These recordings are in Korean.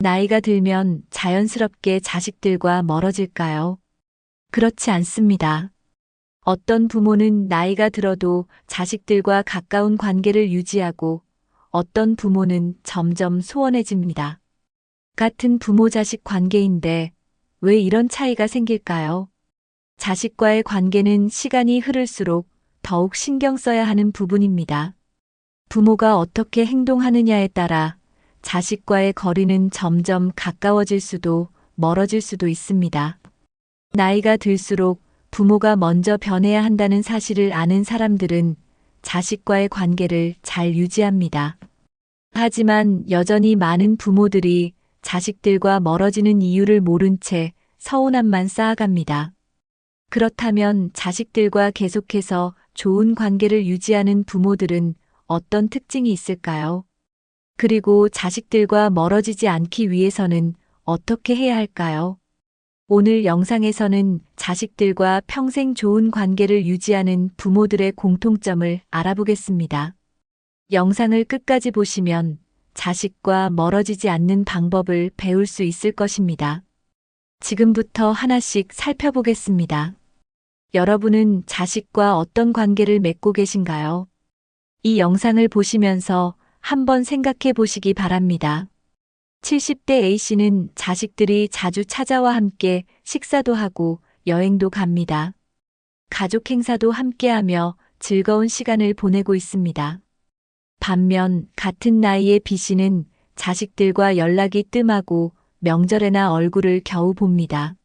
나이가 들면 자연스럽게 자식들과 멀어질까요? 그렇지 않습니다. 어떤 부모는 나이가 들어도 자식들과 가까운 관계를 유지하고 어떤 부모는 점점 소원해집니다. 같은 부모-자식 관계인데 왜 이런 차이가 생길까요? 자식과의 관계는 시간이 흐를수록 더욱 신경 써야 하는 부분입니다. 부모가 어떻게 행동하느냐에 따라 자식과의 거리는 점점 가까워질 수도 멀어질 수도 있습니다. 나이가 들수록 부모가 먼저 변해야 한다는 사실을 아는 사람들은 자식과의 관계를 잘 유지합니다. 하지만 여전히 많은 부모들이 자식들과 멀어지는 이유를 모른 채 서운함만 쌓아갑니다. 그렇다면 자식들과 계속해서 좋은 관계를 유지하는 부모들은 어떤 특징이 있을까요? 그리고 자식들과 멀어지지 않기 위해서는 어떻게 해야 할까요? 오늘 영상에서는 자식들과 평생 좋은 관계를 유지하는 부모들의 공통점을 알아보겠습니다. 영상을 끝까지 보시면 자식과 멀어지지 않는 방법을 배울 수 있을 것입니다. 지금부터 하나씩 살펴보겠습니다. 여러분은 자식과 어떤 관계를 맺고 계신가요? 이 영상을 보시면서 한번 생각해 보시기 바랍니다. 70대 A씨는 자식들이 자주 찾아와 함께 식사도 하고 여행도 갑니다. 가족 행사도 함께하며 즐거운 시간을 보내고 있습니다. 반면 같은 나이의 B씨는 자식들과 연락이 뜸하고 명절에나 얼굴을 겨우 봅니다.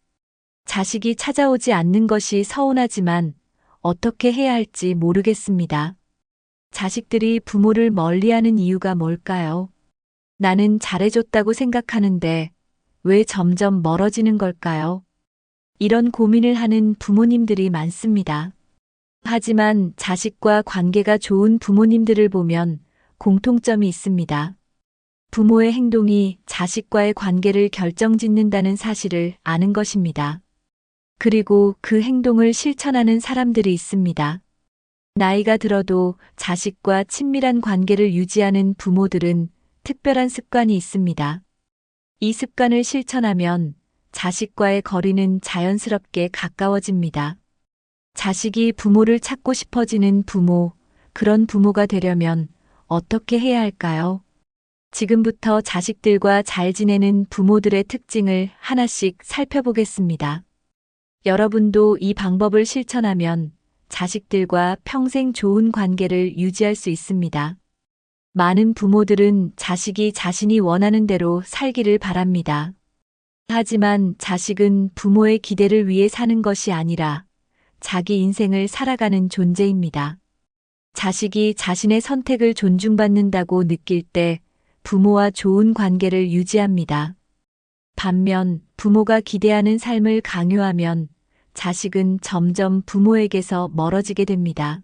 자식이 찾아오지 않는 것이 서운하지만 어떻게 해야 할지 모르겠습니다. 자식들이 부모를 멀리하는 이유가 뭘까요? 나는 잘해줬다고 생각하는데 왜 점점 멀어지는 걸까요? 이런 고민을 하는 부모님들이 많습니다. 하지만 자식과 관계가 좋은 부모님들을 보면 공통점이 있습니다. 부모의 행동이 자식과의 관계를 결정짓는다는 사실을 아는 것입니다. 그리고 그 행동을 실천하는 사람들이 있습니다. 나이가 들어도 자식과 친밀한 관계를 유지하는 부모들은 특별한 습관이 있습니다. 이 습관을 실천하면 자식과의 거리는 자연스럽게 가까워집니다. 자식이 부모를 찾고 싶어지는 부모, 그런 부모가 되려면 어떻게 해야 할까요? 지금부터 자식들과 잘 지내는 부모들의 특징을 하나씩 살펴보겠습니다. 여러분도 이 방법을 실천하면 자식들과 평생 좋은 관계를 유지할 수 있습니다. 많은 부모들은 자식이 자신이 원하는 대로 살기를 바랍니다. 하지만 자식은 부모의 기대를 위해 사는 것이 아니라 자기 인생을 살아가는 존재입니다. 자식이 자신의 선택을 존중받는다고 느낄 때 부모와 좋은 관계를 유지합니다. 반면 부모가 기대하는 삶을 강요하면 자식은 점점 부모에게서 멀어지게 됩니다.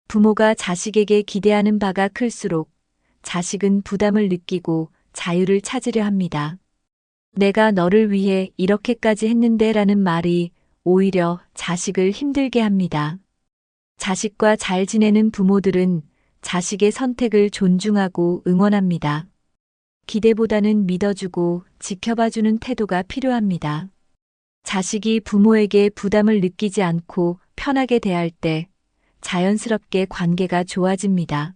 부모가 자식에게 기대하는 바가 클수록 자식은 부담을 느끼고 자유를 찾으려 합니다. 내가 너를 위해 이렇게까지 했는데 라는 말이 오히려 자식을 힘들게 합니다. 자식과 잘 지내는 부모들은 자식의 선택을 존중하고 응원합니다. 기대보다는 믿어주고 지켜봐주는 태도가 필요합니다. 자식이 부모에게 부담을 느끼지 않고 편하게 대할 때 자연스럽게 관계가 좋아집니다.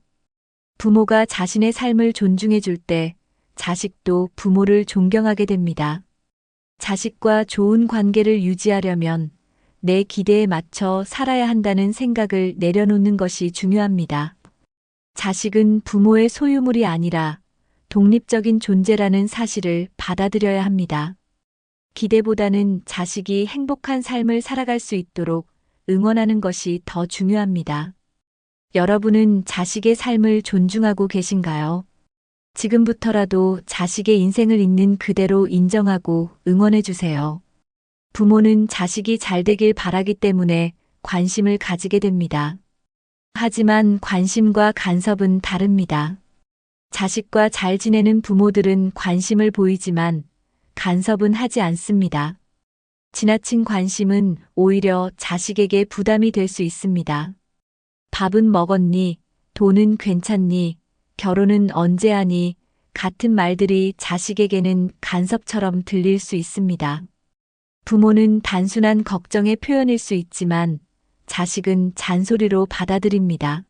부모가 자신의 삶을 존중해 줄 때 자식도 부모를 존경하게 됩니다. 자식과 좋은 관계를 유지하려면 내 기대에 맞춰 살아야 한다는 생각을 내려놓는 것이 중요합니다. 자식은 부모의 소유물이 아니라 독립적인 존재라는 사실을 받아들여야 합니다. 기대보다는 자식이 행복한 삶을 살아갈 수 있도록 응원하는 것이 더 중요합니다. 여러분은 자식의 삶을 존중하고 계신가요? 지금부터라도 자식의 인생을 있는 그대로 인정하고 응원해 주세요. 부모는 자식이 잘 되길 바라기 때문에 관심을 가지게 됩니다. 하지만 관심과 간섭은 다릅니다. 자식과 잘 지내는 부모들은 관심을 보이지만 간섭은 하지 않습니다. 지나친 관심은 오히려 자식에게 부담이 될 수 있습니다. 밥은 먹었니? 돈은 괜찮니? 결혼은 언제 하니? 같은 말들이 자식에게는 간섭처럼 들릴 수 있습니다. 부모는 단순한 걱정의 표현일 수 있지만 자식은 잔소리로 받아들입니다.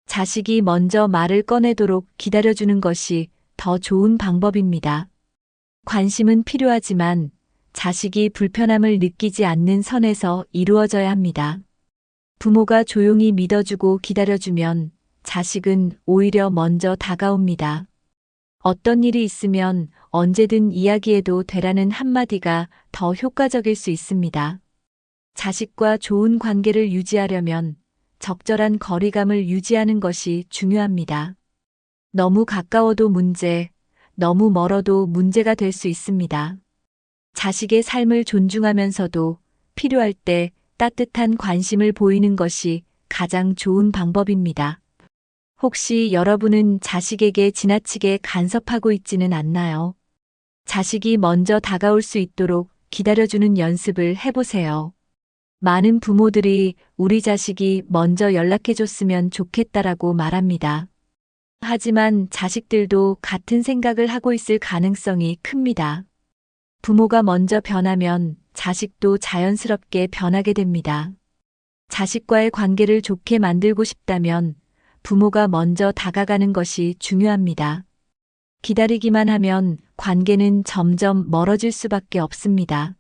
자식이 먼저 말을 꺼내도록 기다려주는 것이 더 좋은 방법입니다. 관심은 필요하지만 자식이 불편함을 느끼지 않는 선에서 이루어져야 합니다. 부모가 조용히 믿어주고 기다려주면 자식은 오히려 먼저 다가옵니다. 어떤 일이 있으면 언제든 이야기해도 되라는 한마디가 더 효과적일 수 있습니다. 자식과 좋은 관계를 유지하려면 적절한 거리감을 유지하는 것이 중요합니다. 너무 가까워도 문제, 너무 멀어도 문제가 될 수 있습니다. 자식의 삶을 존중하면서도 필요할 때 따뜻한 관심을 보이는 것이 가장 좋은 방법입니다. 혹시 여러분은 자식에게 지나치게 간섭하고 있지는 않나요? 자식이 먼저 다가올 수 있도록 기다려주는 연습을 해보세요. 많은 부모들이 우리 자식이 먼저 연락해줬으면 좋겠다라고 말합니다. 하지만 자식들도 같은 생각을 하고 있을 가능성이 큽니다. 부모가 먼저 변하면 자식도 자연스럽게 변하게 됩니다. 자식과의 관계를 좋게 만들고 싶다면 부모가 먼저 다가가는 것이 중요합니다. 기다리기만 하면 관계는 점점 멀어질 수밖에 없습니다.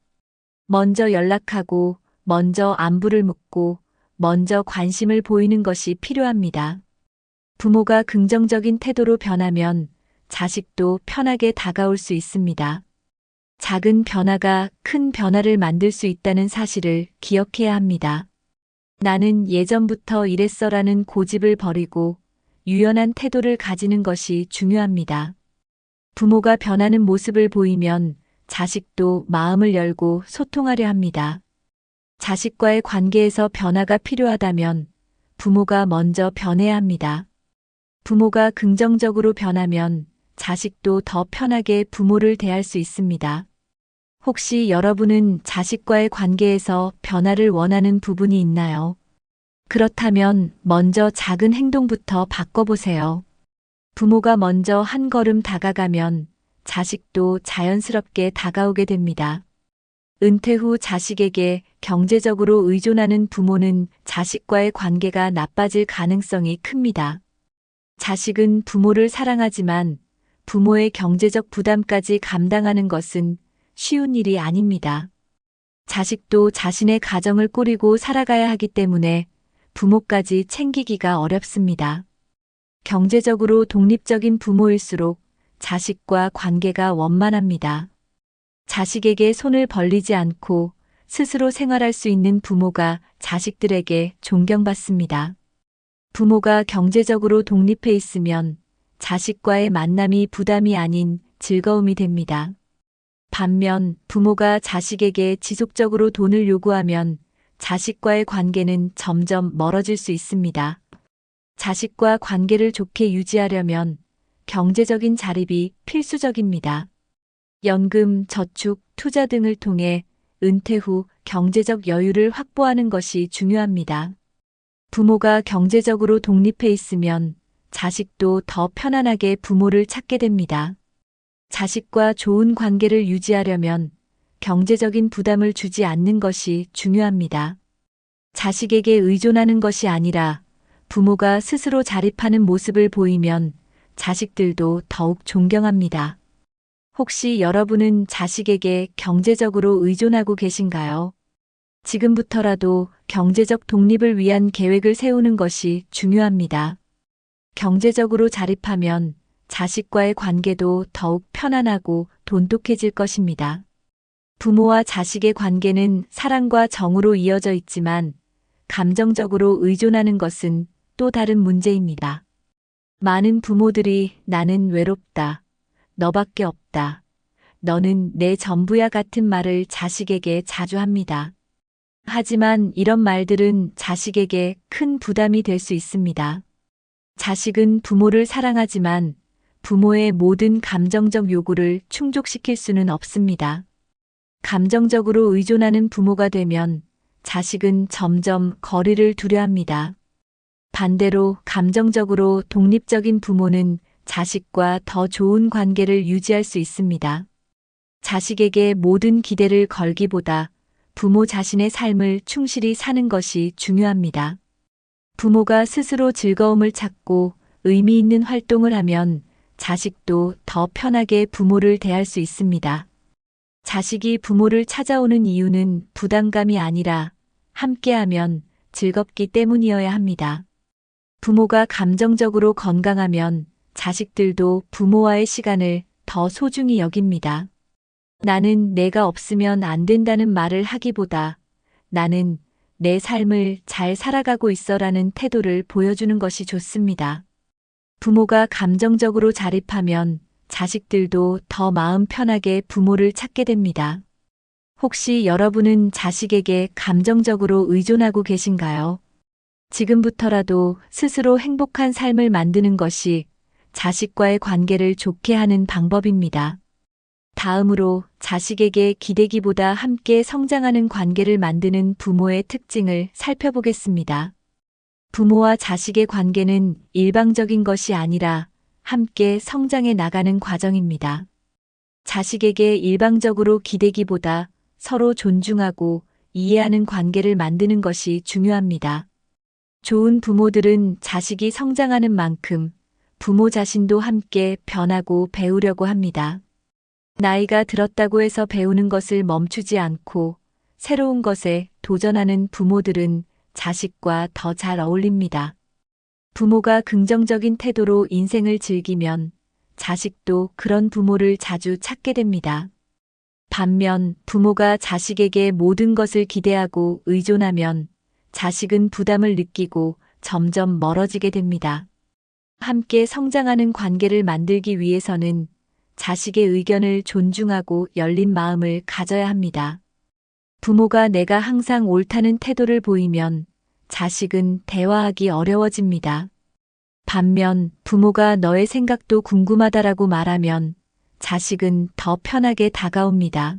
먼저 연락하고, 먼저 안부를 묻고, 먼저 관심을 보이는 것이 필요합니다. 부모가 긍정적인 태도로 변하면 자식도 편하게 다가올 수 있습니다. 작은 변화가 큰 변화를 만들 수 있다는 사실을 기억해야 합니다. 나는 예전부터 이랬어라는 고집을 버리고 유연한 태도를 가지는 것이 중요합니다. 부모가 변하는 모습을 보이면 자식도 마음을 열고 소통하려 합니다. 자식과의 관계에서 변화가 필요하다면 부모가 먼저 변해야 합니다. 부모가 긍정적으로 변하면 자식도 더 편하게 부모를 대할 수 있습니다. 혹시 여러분은 자식과의 관계에서 변화를 원하는 부분이 있나요? 그렇다면 먼저 작은 행동부터 바꿔보세요. 부모가 먼저 한 걸음 다가가면 자식도 자연스럽게 다가오게 됩니다. 은퇴 후 자식에게 경제적으로 의존하는 부모는 자식과의 관계가 나빠질 가능성이 큽니다. 자식은 부모를 사랑하지만 부모의 경제적 부담까지 감당하는 것은 쉬운 일이 아닙니다. 자식도 자신의 가정을 꾸리고 살아가야 하기 때문에 부모까지 챙기기가 어렵습니다. 경제적으로 독립적인 부모일수록 자식과 관계가 원만합니다. 자식에게 손을 벌리지 않고 스스로 생활할 수 있는 부모가 자식들에게 존경받습니다. 부모가 경제적으로 독립해 있으면 자식과의 만남이 부담이 아닌 즐거움이 됩니다. 반면 부모가 자식에게 지속적으로 돈을 요구하면 자식과의 관계는 점점 멀어질 수 있습니다. 자식과 관계를 좋게 유지하려면 경제적인 자립이 필수적입니다. 연금, 저축, 투자 등을 통해 은퇴 후 경제적 여유를 확보하는 것이 중요합니다. 부모가 경제적으로 독립해 있으면 자식도 더 편안하게 부모를 찾게 됩니다. 자식과 좋은 관계를 유지하려면 경제적인 부담을 주지 않는 것이 중요합니다. 자식에게 의존하는 것이 아니라 부모가 스스로 자립하는 모습을 보이면 자식들도 더욱 존경합니다. 혹시 여러분은 자식에게 경제적으로 의존하고 계신가요? 지금부터라도 경제적 독립을 위한 계획을 세우는 것이 중요합니다. 경제적으로 자립하면 자식과의 관계도 더욱 편안하고 돈독해질 것입니다. 부모와 자식의 관계는 사랑과 정으로 이어져 있지만 감정적으로 의존하는 것은 또 다른 문제입니다. 많은 부모들이 나는 외롭다, 너밖에 없다, 너는 내 전부야 같은 말을 자식에게 자주 합니다. 하지만 이런 말들은 자식에게 큰 부담이 될 수 있습니다. 자식은 부모를 사랑하지만 부모의 모든 감정적 요구를 충족시킬 수는 없습니다. 감정적으로 의존하는 부모가 되면 자식은 점점 거리를 두려 합니다. 반대로 감정적으로 독립적인 부모는 자식과 더 좋은 관계를 유지할 수 있습니다. 자식에게 모든 기대를 걸기보다 부모 자신의 삶을 충실히 사는 것이 중요합니다. 부모가 스스로 즐거움을 찾고 의미 있는 활동을 하면 자식도 더 편하게 부모를 대할 수 있습니다. 자식이 부모를 찾아오는 이유는 부담감이 아니라 함께하면 즐겁기 때문이어야 합니다. 부모가 감정적으로 건강하면 자식들도 부모와의 시간을 더 소중히 여깁니다. 나는 내가 없으면 안 된다는 말을 하기보다 나는 내 삶을 잘 살아가고 있어라는 태도를 보여주는 것이 좋습니다. 부모가 감정적으로 자립하면 자식들도 더 마음 편하게 부모를 찾게 됩니다. 혹시 여러분은 자식에게 감정적으로 의존하고 계신가요? 지금부터라도 스스로 행복한 삶을 만드는 것이 자식과의 관계를 좋게 하는 방법입니다. 다음으로 자식에게 기대기보다 함께 성장하는 관계를 만드는 부모의 특징을 살펴보겠습니다. 부모와 자식의 관계는 일방적인 것이 아니라 함께 성장해 나가는 과정입니다. 자식에게 일방적으로 기대기보다 서로 존중하고 이해하는 관계를 만드는 것이 중요합니다. 좋은 부모들은 자식이 성장하는 만큼 부모 자신도 함께 변하고 배우려고 합니다. 나이가 들었다고 해서 배우는 것을 멈추지 않고 새로운 것에 도전하는 부모들은 자식과 더 잘 어울립니다. 부모가 긍정적인 태도로 인생을 즐기면 자식도 그런 부모를 자주 찾게 됩니다. 반면 부모가 자식에게 모든 것을 기대하고 의존하면 자식은 부담을 느끼고 점점 멀어지게 됩니다. 함께 성장하는 관계를 만들기 위해서는 자식의 의견을 존중하고 열린 마음을 가져야 합니다. 부모가 내가 항상 옳다는 태도를 보이면 자식은 대화하기 어려워집니다. 반면 부모가 너의 생각도 궁금하다라고 말하면 자식은 더 편하게 다가옵니다.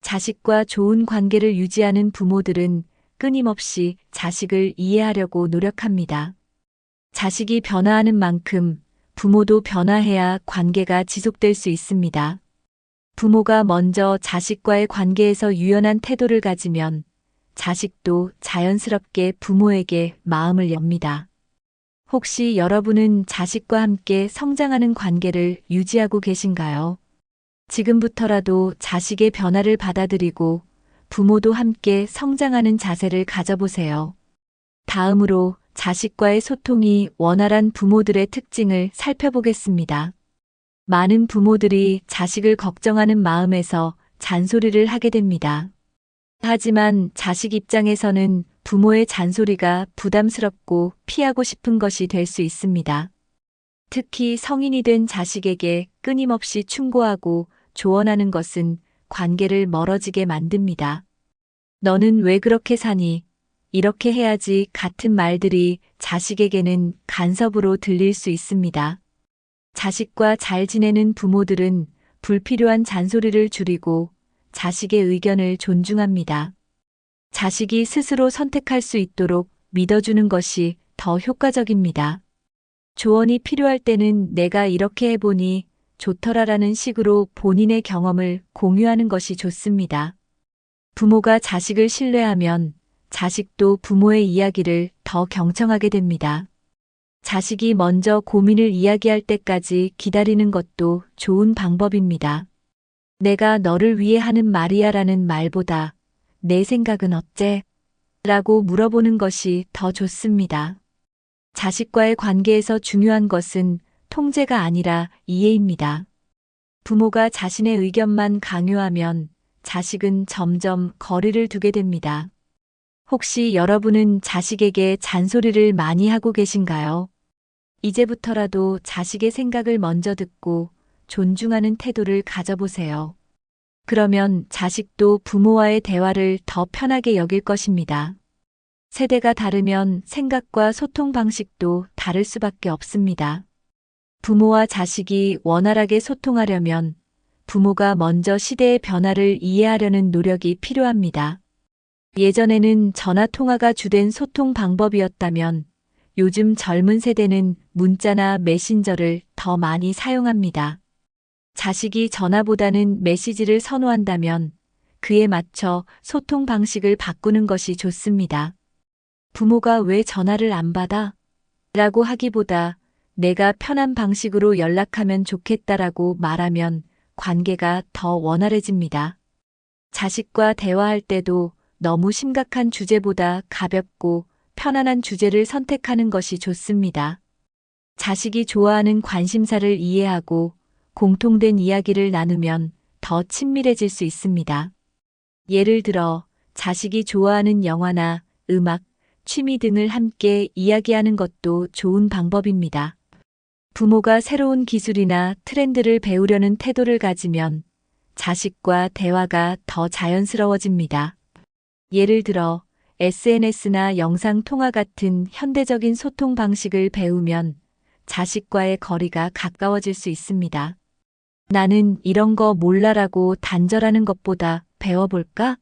자식과 좋은 관계를 유지하는 부모들은 끊임없이 자식을 이해하려고 노력합니다. 자식이 변화하는 만큼 부모도 변화해야 관계가 지속될 수 있습니다. 부모가 먼저 자식과의 관계에서 유연한 태도를 가지면 자식도 자연스럽게 부모에게 마음을 엽니다. 혹시 여러분은 자식과 함께 성장하는 관계를 유지하고 계신가요? 지금부터라도 자식의 변화를 받아들이고 부모도 함께 성장하는 자세를 가져보세요. 다음으로 자식과의 소통이 원활한 부모들의 특징을 살펴보겠습니다. 많은 부모들이 자식을 걱정하는 마음에서 잔소리를 하게 됩니다. 하지만 자식 입장에서는 부모의 잔소리가 부담스럽고 피하고 싶은 것이 될 수 있습니다. 특히 성인이 된 자식에게 끊임없이 충고하고 조언하는 것은 관계를 멀어지게 만듭니다. 너는 왜 그렇게 사니? 이렇게 해야지 같은 말들이 자식에게는 간섭으로 들릴 수 있습니다. 자식과 잘 지내는 부모들은 불필요한 잔소리를 줄이고 자식의 의견을 존중합니다. 자식이 스스로 선택할 수 있도록 믿어주는 것이 더 효과적입니다. 조언이 필요할 때는 내가 이렇게 해보니 좋더라라는 식으로 본인의 경험을 공유하는 것이 좋습니다. 부모가 자식을 신뢰하면 자식도 부모의 이야기를 더 경청하게 됩니다. 자식이 먼저 고민을 이야기할 때까지 기다리는 것도 좋은 방법입니다. 내가 너를 위해 하는 말이야 라는 말보다 내 생각은 어째? 라고 물어보는 것이 더 좋습니다. 자식과의 관계에서 중요한 것은 통제가 아니라 이해입니다. 부모가 자신의 의견만 강요하면 자식은 점점 거리를 두게 됩니다. 혹시 여러분은 자식에게 잔소리를 많이 하고 계신가요? 이제부터라도 자식의 생각을 먼저 듣고 존중하는 태도를 가져보세요. 그러면 자식도 부모와의 대화를 더 편하게 여길 것입니다. 세대가 다르면 생각과 소통 방식도 다를 수밖에 없습니다. 부모와 자식이 원활하게 소통하려면 부모가 먼저 시대의 변화를 이해하려는 노력이 필요합니다. 예전에는 전화 통화가 주된 소통 방법이었다면 요즘 젊은 세대는 문자나 메신저를 더 많이 사용합니다. 자식이 전화보다는 메시지를 선호한다면 그에 맞춰 소통 방식을 바꾸는 것이 좋습니다. 부모가 왜 전화를 안 받아? 라고 하기보다 내가 편한 방식으로 연락하면 좋겠다라고 말하면 관계가 더 원활해집니다. 자식과 대화할 때도 너무 심각한 주제보다 가볍고 편안한 주제를 선택하는 것이 좋습니다. 자식이 좋아하는 관심사를 이해하고 공통된 이야기를 나누면 더 친밀해질 수 있습니다. 예를 들어 자식이 좋아하는 영화나 음악, 취미 등을 함께 이야기하는 것도 좋은 방법입니다. 부모가 새로운 기술이나 트렌드를 배우려는 태도를 가지면 자식과 대화가 더 자연스러워집니다. 예를 들어 SNS나 영상 통화 같은 현대적인 소통 방식을 배우면 자식과의 거리가 가까워질 수 있습니다. 나는 이런 거 몰라라고 단절하는 것보다 배워볼까?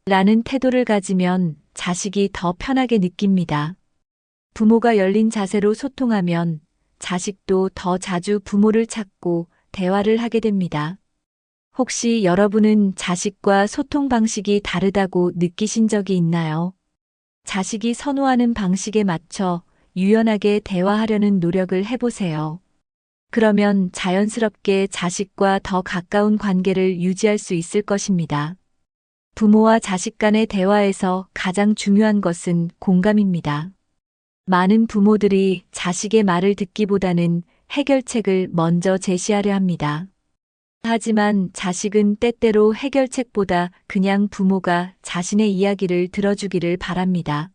라는 태도를 가지면 자식이 더 편하게 느낍니다. 부모가 열린 자세로 소통하면 자식도 더 자주 부모를 찾고 대화를 하게 됩니다. 혹시 여러분은 자식과 소통 방식이 다르다고 느끼신 적이 있나요? 자식이 선호하는 방식에 맞춰 유연하게 대화하려는 노력을 해보세요. 그러면 자연스럽게 자식과 더 가까운 관계를 유지할 수 있을 것입니다. 부모와 자식 간의 대화에서 가장 중요한 것은 공감입니다. 많은 부모들이 자식의 말을 듣기보다는 해결책을 먼저 제시하려 합니다. 하지만 자식은 때때로 해결책보다 그냥 부모가 자신의 이야기를 들어주기를 바랍니다.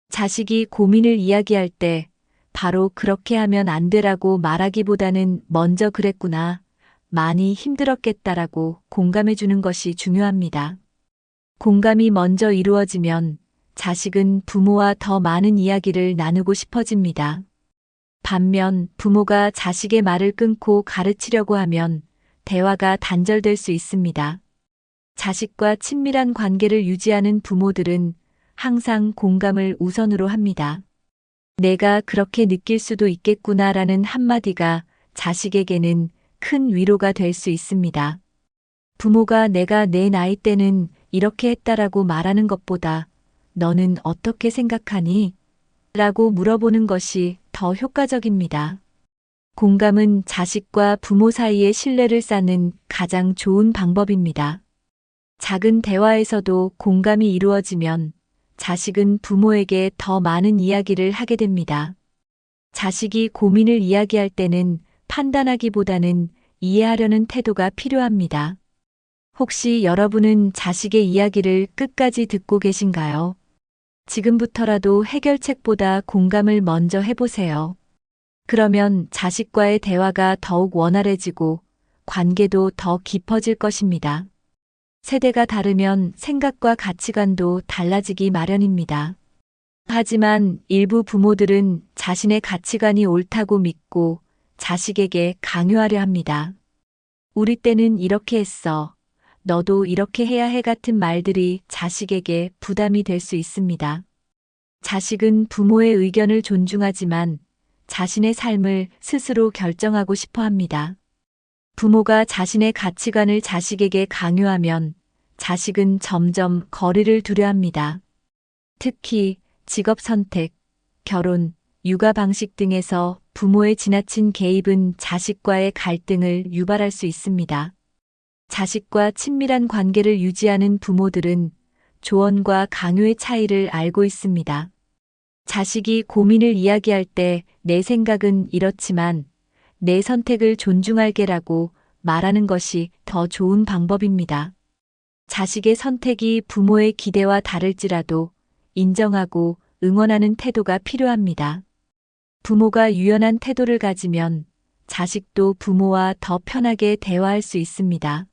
자식이 고민을 이야기할 때 바로 그렇게 하면 안 되라고 말하기보다는 먼저 그랬구나, 많이 힘들었겠다라고 공감해 주는 것이 중요합니다. 공감이 먼저 이루어지면 자식은 부모와 더 많은 이야기를 나누고 싶어집니다. 반면 부모가 자식의 말을 끊고 가르치려고 하면 대화가 단절될 수 있습니다. 자식과 친밀한 관계를 유지하는 부모들은 항상 공감을 우선으로 합니다. 내가 그렇게 느낄 수도 있겠구나라는 한마디가 자식에게는 큰 위로가 될 수 있습니다. 부모가 내가 내 나이 때는 이렇게 했다라고 말하는 것보다 너는 어떻게 생각하니? 라고 물어보는 것이 더 효과적입니다. 공감은 자식과 부모 사이의 신뢰를 쌓는 가장 좋은 방법입니다. 작은 대화에서도 공감이 이루어지면 자식은 부모에게 더 많은 이야기를 하게 됩니다. 자식이 고민을 이야기할 때는 판단하기보다는 이해하려는 태도가 필요합니다. 혹시 여러분은 자식의 이야기를 끝까지 듣고 계신가요? 지금부터라도 해결책보다 공감을 먼저 해보세요. 그러면 자식과의 대화가 더욱 원활해지고 관계도 더 깊어질 것입니다. 세대가 다르면 생각과 가치관도 달라지기 마련입니다. 하지만 일부 부모들은 자신의 가치관이 옳다고 믿고 자식에게 강요하려 합니다. 우리 때는 이렇게 했어. 너도 이렇게 해야 해 같은 말들이 자식에게 부담이 될 수 있습니다. 자식은 부모의 의견을 존중하지만 자신의 삶을 스스로 결정하고 싶어 합니다. 부모가 자신의 가치관을 자식에게 강요하면 자식은 점점 거리를 두려 합니다. 특히 직업 선택, 결혼, 육아 방식 등에서 부모의 지나친 개입은 자식과의 갈등을 유발할 수 있습니다. 자식과 친밀한 관계를 유지하는 부모들은 조언과 강요의 차이를 알고 있습니다. 자식이 고민을 이야기할 때 내 생각은 이렇지만 내 선택을 존중할게라고 말하는 것이 더 좋은 방법입니다. 자식의 선택이 부모의 기대와 다를지라도 인정하고 응원하는 태도가 필요합니다. 부모가 유연한 태도를 가지면 자식도 부모와 더 편하게 대화할 수 있습니다.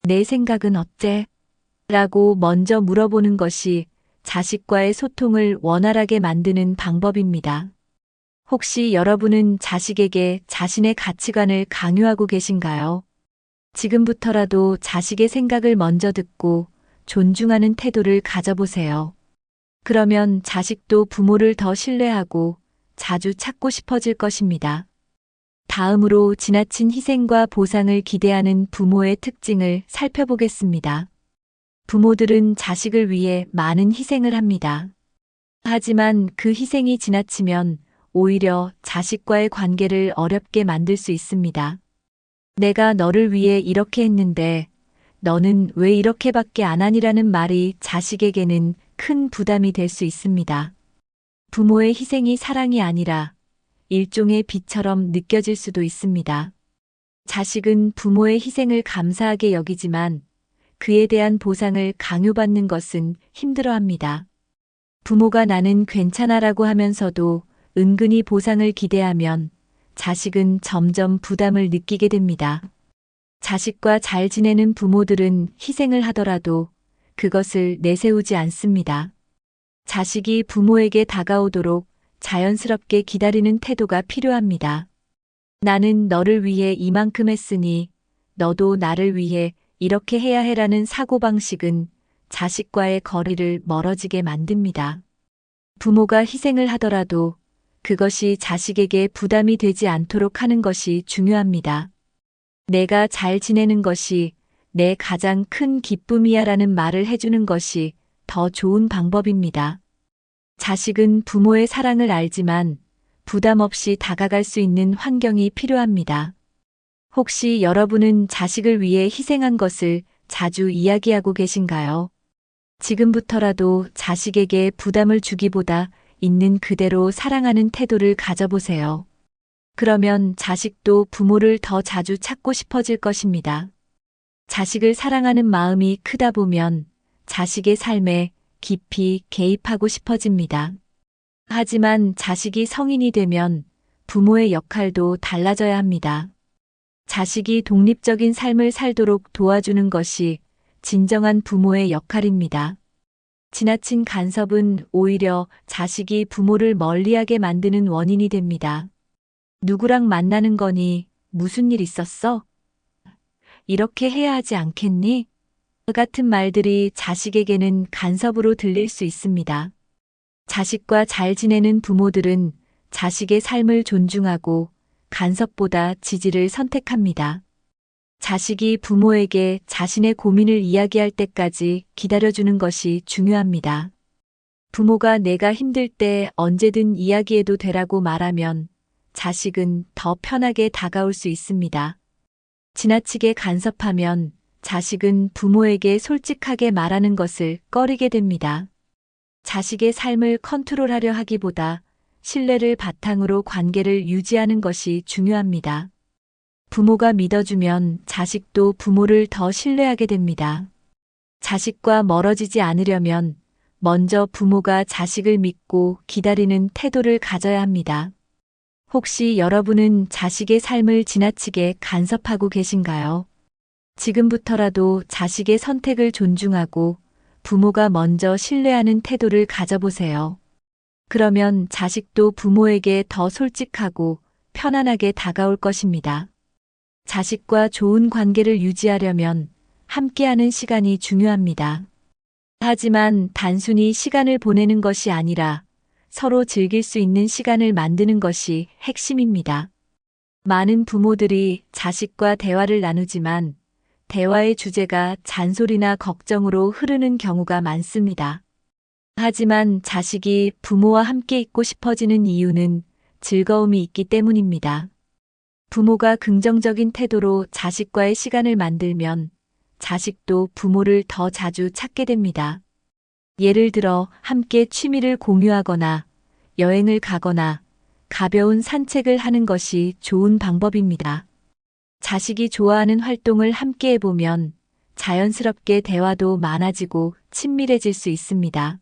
내 생각은 어때? 라고 먼저 물어보는 것이 자식과의 소통을 원활하게 만드는 방법입니다. 혹시 여러분은 자식에게 자신의 가치관을 강요하고 계신가요? 지금부터라도 자식의 생각을 먼저 듣고 존중하는 태도를 가져보세요. 그러면 자식도 부모를 더 신뢰하고 자주 찾고 싶어질 것입니다. 다음으로 지나친 희생과 보상을 기대하는 부모의 특징을 살펴보겠습니다. 부모들은 자식을 위해 많은 희생을 합니다. 하지만 그 희생이 지나치면 오히려 자식과의 관계를 어렵게 만들 수 있습니다. 내가 너를 위해 이렇게 했는데 너는 왜 이렇게밖에 안 하니라는 말이 자식에게는 큰 부담이 될 수 있습니다. 부모의 희생이 사랑이 아니라 일종의 빚처럼 느껴질 수도 있습니다. 자식은 부모의 희생을 감사하게 여기지만 그에 대한 보상을 강요받는 것은 힘들어합니다. 부모가 나는 괜찮아라고 하면서도 은근히 보상을 기대하면 자식은 점점 부담을 느끼게 됩니다. 자식과 잘 지내는 부모들은 희생을 하더라도 그것을 내세우지 않습니다. 자식이 부모에게 다가오도록 자연스럽게 기다리는 태도가 필요합니다. 나는 너를 위해 이만큼 했으니 너도 나를 위해 이렇게 해야 해라는 사고방식은 자식과의 거리를 멀어지게 만듭니다. 부모가 희생을 하더라도 그것이 자식에게 부담이 되지 않도록 하는 것이 중요합니다. 내가 잘 지내는 것이 내 가장 큰 기쁨이야라는 말을 해주는 것이 더 좋은 방법입니다. 자식은 부모의 사랑을 알지만 부담 없이 다가갈 수 있는 환경이 필요합니다. 혹시 여러분은 자식을 위해 희생한 것을 자주 이야기하고 계신가요? 지금부터라도 자식에게 부담을 주기보다 있는 그대로 사랑하는 태도를 가져보세요. 그러면 자식도 부모를 더 자주 찾고 싶어질 것입니다. 자식을 사랑하는 마음이 크다 보면 자식의 삶에 깊이 개입하고 싶어집니다. 하지만 자식이 성인이 되면 부모의 역할도 달라져야 합니다. 자식이 독립적인 삶을 살도록 도와주는 것이 진정한 부모의 역할입니다. 지나친 간섭은 오히려 자식이 부모를 멀리하게 만드는 원인이 됩니다. 누구랑 만나는 거니? 무슨 일 있었어? 이렇게 해야 하지 않겠니? 같은 말들이 자식에게는 간섭으로 들릴 수 있습니다. 자식과 잘 지내는 부모들은 자식의 삶을 존중하고 간섭보다 지지를 선택합니다. 자식이 부모에게 자신의 고민을 이야기할 때까지 기다려주는 것이 중요합니다. 부모가 내가 힘들 때 언제든 이야기해도 되라고 말하면 자식은 더 편하게 다가올 수 있습니다. 지나치게 간섭하면 자식은 부모에게 솔직하게 말하는 것을 꺼리게 됩니다. 자식의 삶을 컨트롤하려 하기보다 신뢰를 바탕으로 관계를 유지하는 것이 중요합니다. 부모가 믿어주면 자식도 부모를 더 신뢰하게 됩니다. 자식과 멀어지지 않으려면 먼저 부모가 자식을 믿고 기다리는 태도를 가져야 합니다. 혹시 여러분은 자식의 삶을 지나치게 간섭하고 계신가요? 지금부터라도 자식의 선택을 존중하고 부모가 먼저 신뢰하는 태도를 가져보세요. 그러면 자식도 부모에게 더 솔직하고 편안하게 다가올 것입니다. 자식과 좋은 관계를 유지하려면 함께하는 시간이 중요합니다. 하지만 단순히 시간을 보내는 것이 아니라 서로 즐길 수 있는 시간을 만드는 것이 핵심입니다. 많은 부모들이 자식과 대화를 나누지만 대화의 주제가 잔소리나 걱정으로 흐르는 경우가 많습니다. 하지만 자식이 부모와 함께 있고 싶어지는 이유는 즐거움이 있기 때문입니다. 부모가 긍정적인 태도로 자식과의 시간을 만들면 자식도 부모를 더 자주 찾게 됩니다. 예를 들어 함께 취미를 공유하거나 여행을 가거나 가벼운 산책을 하는 것이 좋은 방법입니다. 자식이 좋아하는 활동을 함께 해보면 자연스럽게 대화도 많아지고 친밀해질 수 있습니다.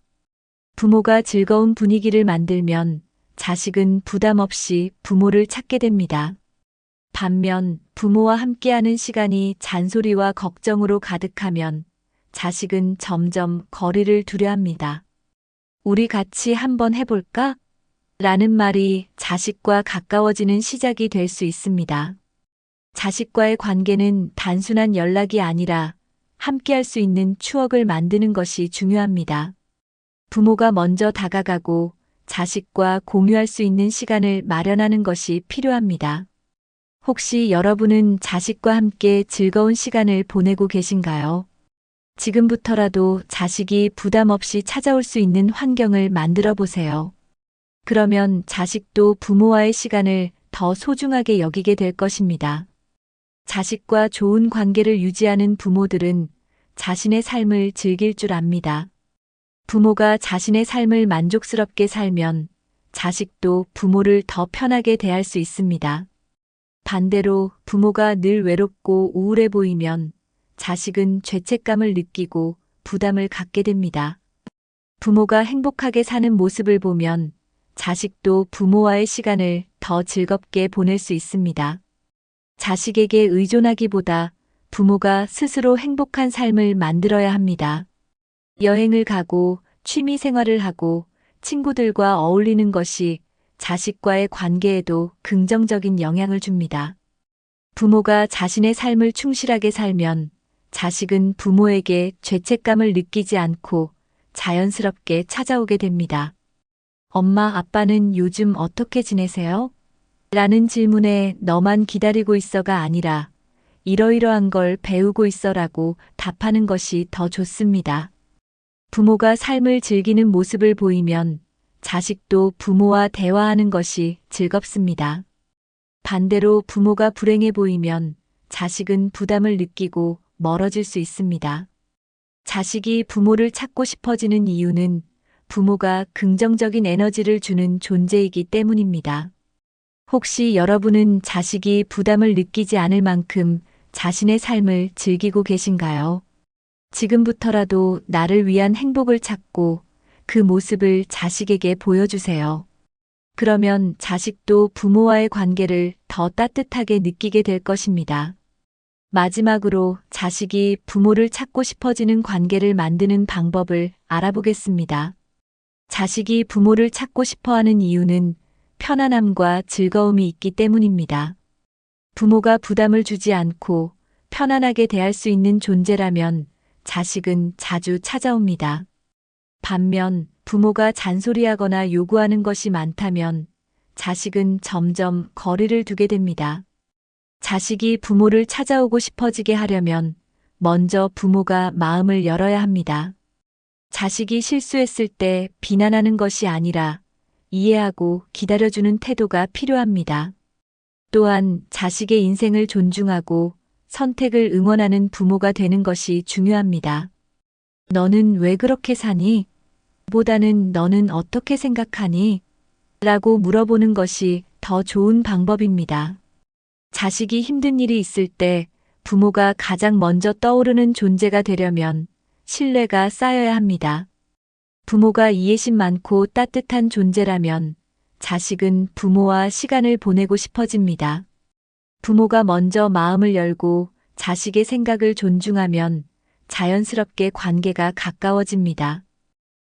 부모가 즐거운 분위기를 만들면 자식은 부담 없이 부모를 찾게 됩니다. 반면 부모와 함께하는 시간이 잔소리와 걱정으로 가득하면 자식은 점점 거리를 두려 합니다. 우리 같이 한번 해볼까? 라는 말이 자식과 가까워지는 시작이 될 수 있습니다. 자식과의 관계는 단순한 연락이 아니라 함께할 수 있는 추억을 만드는 것이 중요합니다. 부모가 먼저 다가가고 자식과 공유할 수 있는 시간을 마련하는 것이 필요합니다. 혹시 여러분은 자식과 함께 즐거운 시간을 보내고 계신가요? 지금부터라도 자식이 부담 없이 찾아올 수 있는 환경을 만들어 보세요. 그러면 자식도 부모와의 시간을 더 소중하게 여기게 될 것입니다. 자식과 좋은 관계를 유지하는 부모들은 자신의 삶을 즐길 줄 압니다. 부모가 자신의 삶을 만족스럽게 살면 자식도 부모를 더 편하게 대할 수 있습니다. 반대로 부모가 늘 외롭고 우울해 보이면 자식은 죄책감을 느끼고 부담을 갖게 됩니다. 부모가 행복하게 사는 모습을 보면 자식도 부모와의 시간을 더 즐겁게 보낼 수 있습니다. 자식에게 의존하기보다 부모가 스스로 행복한 삶을 만들어야 합니다. 여행을 가고 취미 생활을 하고 친구들과 어울리는 것이 자식과의 관계에도 긍정적인 영향을 줍니다. 부모가 자신의 삶을 충실하게 살면 자식은 부모에게 죄책감을 느끼지 않고 자연스럽게 찾아오게 됩니다. 엄마, 아빠는 요즘 어떻게 지내세요? 라는 질문에 너만 기다리고 있어가 아니라 이러이러한 걸 배우고 있어라고 답하는 것이 더 좋습니다. 부모가 삶을 즐기는 모습을 보이면 자식도 부모와 대화하는 것이 즐겁습니다. 반대로 부모가 불행해 보이면 자식은 부담을 느끼고 멀어질 수 있습니다. 자식이 부모를 찾고 싶어지는 이유는 부모가 긍정적인 에너지를 주는 존재이기 때문입니다. 혹시 여러분은 자식이 부담을 느끼지 않을 만큼 자신의 삶을 즐기고 계신가요? 지금부터라도 나를 위한 행복을 찾고 그 모습을 자식에게 보여주세요. 그러면 자식도 부모와의 관계를 더 따뜻하게 느끼게 될 것입니다. 마지막으로 자식이 부모를 찾고 싶어지는 관계를 만드는 방법을 알아보겠습니다. 자식이 부모를 찾고 싶어하는 이유는 편안함과 즐거움이 있기 때문입니다. 부모가 부담을 주지 않고 편안하게 대할 수 있는 존재라면 자식은 자주 찾아옵니다. 반면 부모가 잔소리하거나 요구하는 것이 많다면 자식은 점점 거리를 두게 됩니다. 자식이 부모를 찾아오고 싶어지게 하려면 먼저 부모가 마음을 열어야 합니다. 자식이 실수했을 때 비난하는 것이 아니라 이해하고 기다려주는 태도가 필요합니다. 또한 자식의 인생을 존중하고 선택을 응원하는 부모가 되는 것이 중요합니다. 너는 왜 그렇게 사니? 보다는 너는 어떻게 생각하니? 라고 물어보는 것이 더 좋은 방법입니다. 자식이 힘든 일이 있을 때 부모가 가장 먼저 떠오르는 존재가 되려면 신뢰가 쌓여야 합니다. 부모가 이해심 많고 따뜻한 존재라면 자식은 부모와 시간을 보내고 싶어집니다. 부모가 먼저 마음을 열고 자식의 생각을 존중하면 자연스럽게 관계가 가까워집니다.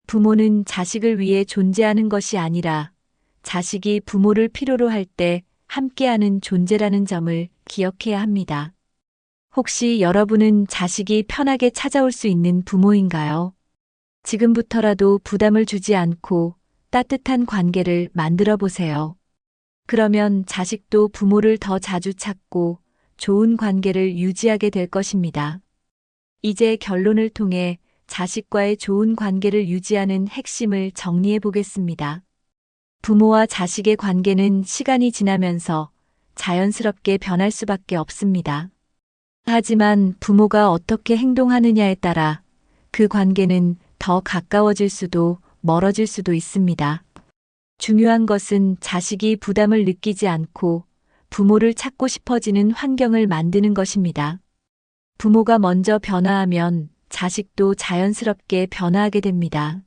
부모는 자식을 위해 존재하는 것이 아니라 자식이 부모를 필요로 할 때 함께하는 존재라는 점을 기억해야 합니다. 혹시 여러분은 자식이 편하게 찾아올 수 있는 부모인가요? 지금부터라도 부담을 주지 않고 따뜻한 관계를 만들어 보세요. 그러면 자식도 부모를 더 자주 찾고 좋은 관계를 유지하게 될 것입니다. 이제 결론을 통해 자식과의 좋은 관계를 유지하는 핵심을 정리해 보겠습니다. 부모와 자식의 관계는 시간이 지나면서 자연스럽게 변할 수밖에 없습니다. 하지만 부모가 어떻게 행동하느냐에 따라 그 관계는 더 가까워질 수도 멀어질 수도 있습니다. 중요한 것은 자식이 부담을 느끼지 않고 부모를 찾고 싶어지는 환경을 만드는 것입니다. 부모가 먼저 변화하면 자식도 자연스럽게 변화하게 됩니다.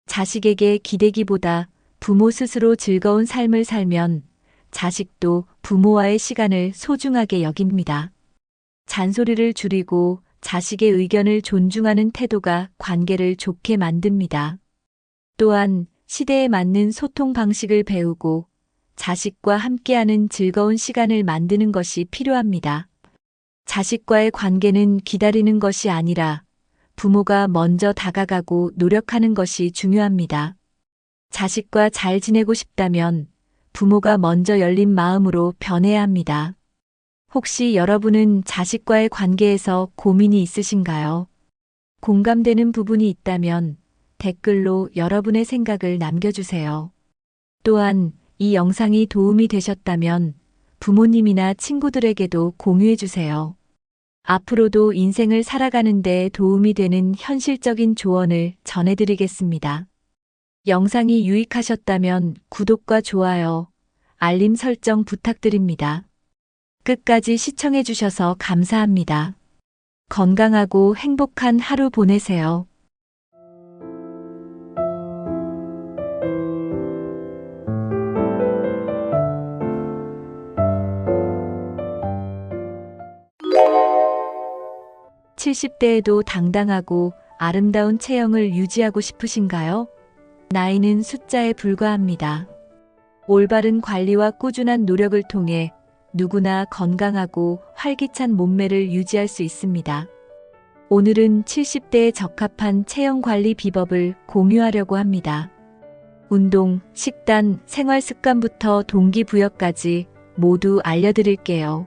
자식에게 기대기보다 부모 스스로 즐거운 삶을 살면 자식도 부모와의 시간을 소중하게 여깁니다. 잔소리를 줄이고 자식의 의견을 존중하는 태도가 관계를 좋게 만듭니다. 또한 시대에 맞는 소통 방식을 배우고 자식과 함께하는 즐거운 시간을 만드는 것이 필요합니다. 자식과의 관계는 기다리는 것이 아니라 부모가 먼저 다가가고 노력하는 것이 중요합니다. 자식과 잘 지내고 싶다면 부모가 먼저 열린 마음으로 변해야 합니다. 혹시 여러분은 자식과의 관계에서 고민이 있으신가요? 공감되는 부분이 있다면 댓글로 여러분의 생각을 남겨주세요. 또한 이 영상이 도움이 되셨다면 부모님이나 친구들에게도 공유해주세요. 앞으로도 인생을 살아가는 데 도움이 되는 현실적인 조언을 전해드리겠습니다. 영상이 유익하셨다면 구독과 좋아요, 알림 설정 부탁드립니다. 끝까지 시청해주셔서 감사합니다. 건강하고 행복한 하루 보내세요. (70대에도) 당당하고 아름다운 체형을 유지하고 싶으신가요? 나이는 숫자에 불과합니다. 올바른 관리와 꾸준한 노력을 통해 누구나 건강하고 활기찬 몸매를 유지할 수 있습니다. 오늘은 70대에 적합한 체형 관리 비법을 공유하려고 합니다. 운동, 식단, 생활 습관부터 동기부여까지 모두 알려드릴게요.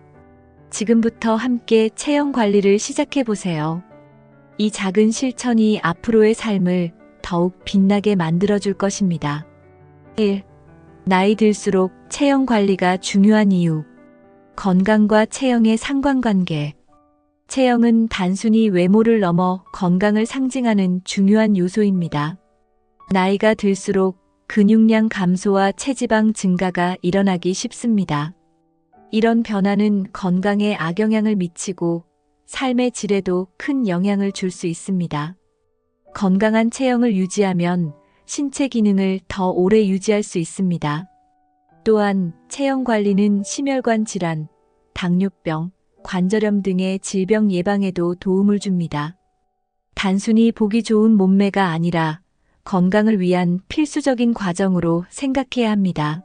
지금부터 함께 체형 관리를 시작해보세요. 이 작은 실천이 앞으로의 삶을 더욱 빛나게 만들어줄 것입니다. 1. 나이 들수록 체형 관리가 중요한 이유. 건강과 체형의 상관관계. 체형은 단순히 외모를 넘어 건강을 상징하는 중요한 요소입니다. 나이가 들수록 근육량 감소와 체지방 증가가 일어나기 쉽습니다. 이런 변화는 건강에 악영향을 미치고 삶의 질에도 큰 영향을 줄 수 있습니다. 건강한 체형을 유지하면 신체 기능을 더 오래 유지할 수 있습니다. 또한 체형 관리는 심혈관 질환, 당뇨병, 관절염 등의 질병 예방에도 도움을 줍니다. 단순히 보기 좋은 몸매가 아니라 건강을 위한 필수적인 과정으로 생각해야 합니다.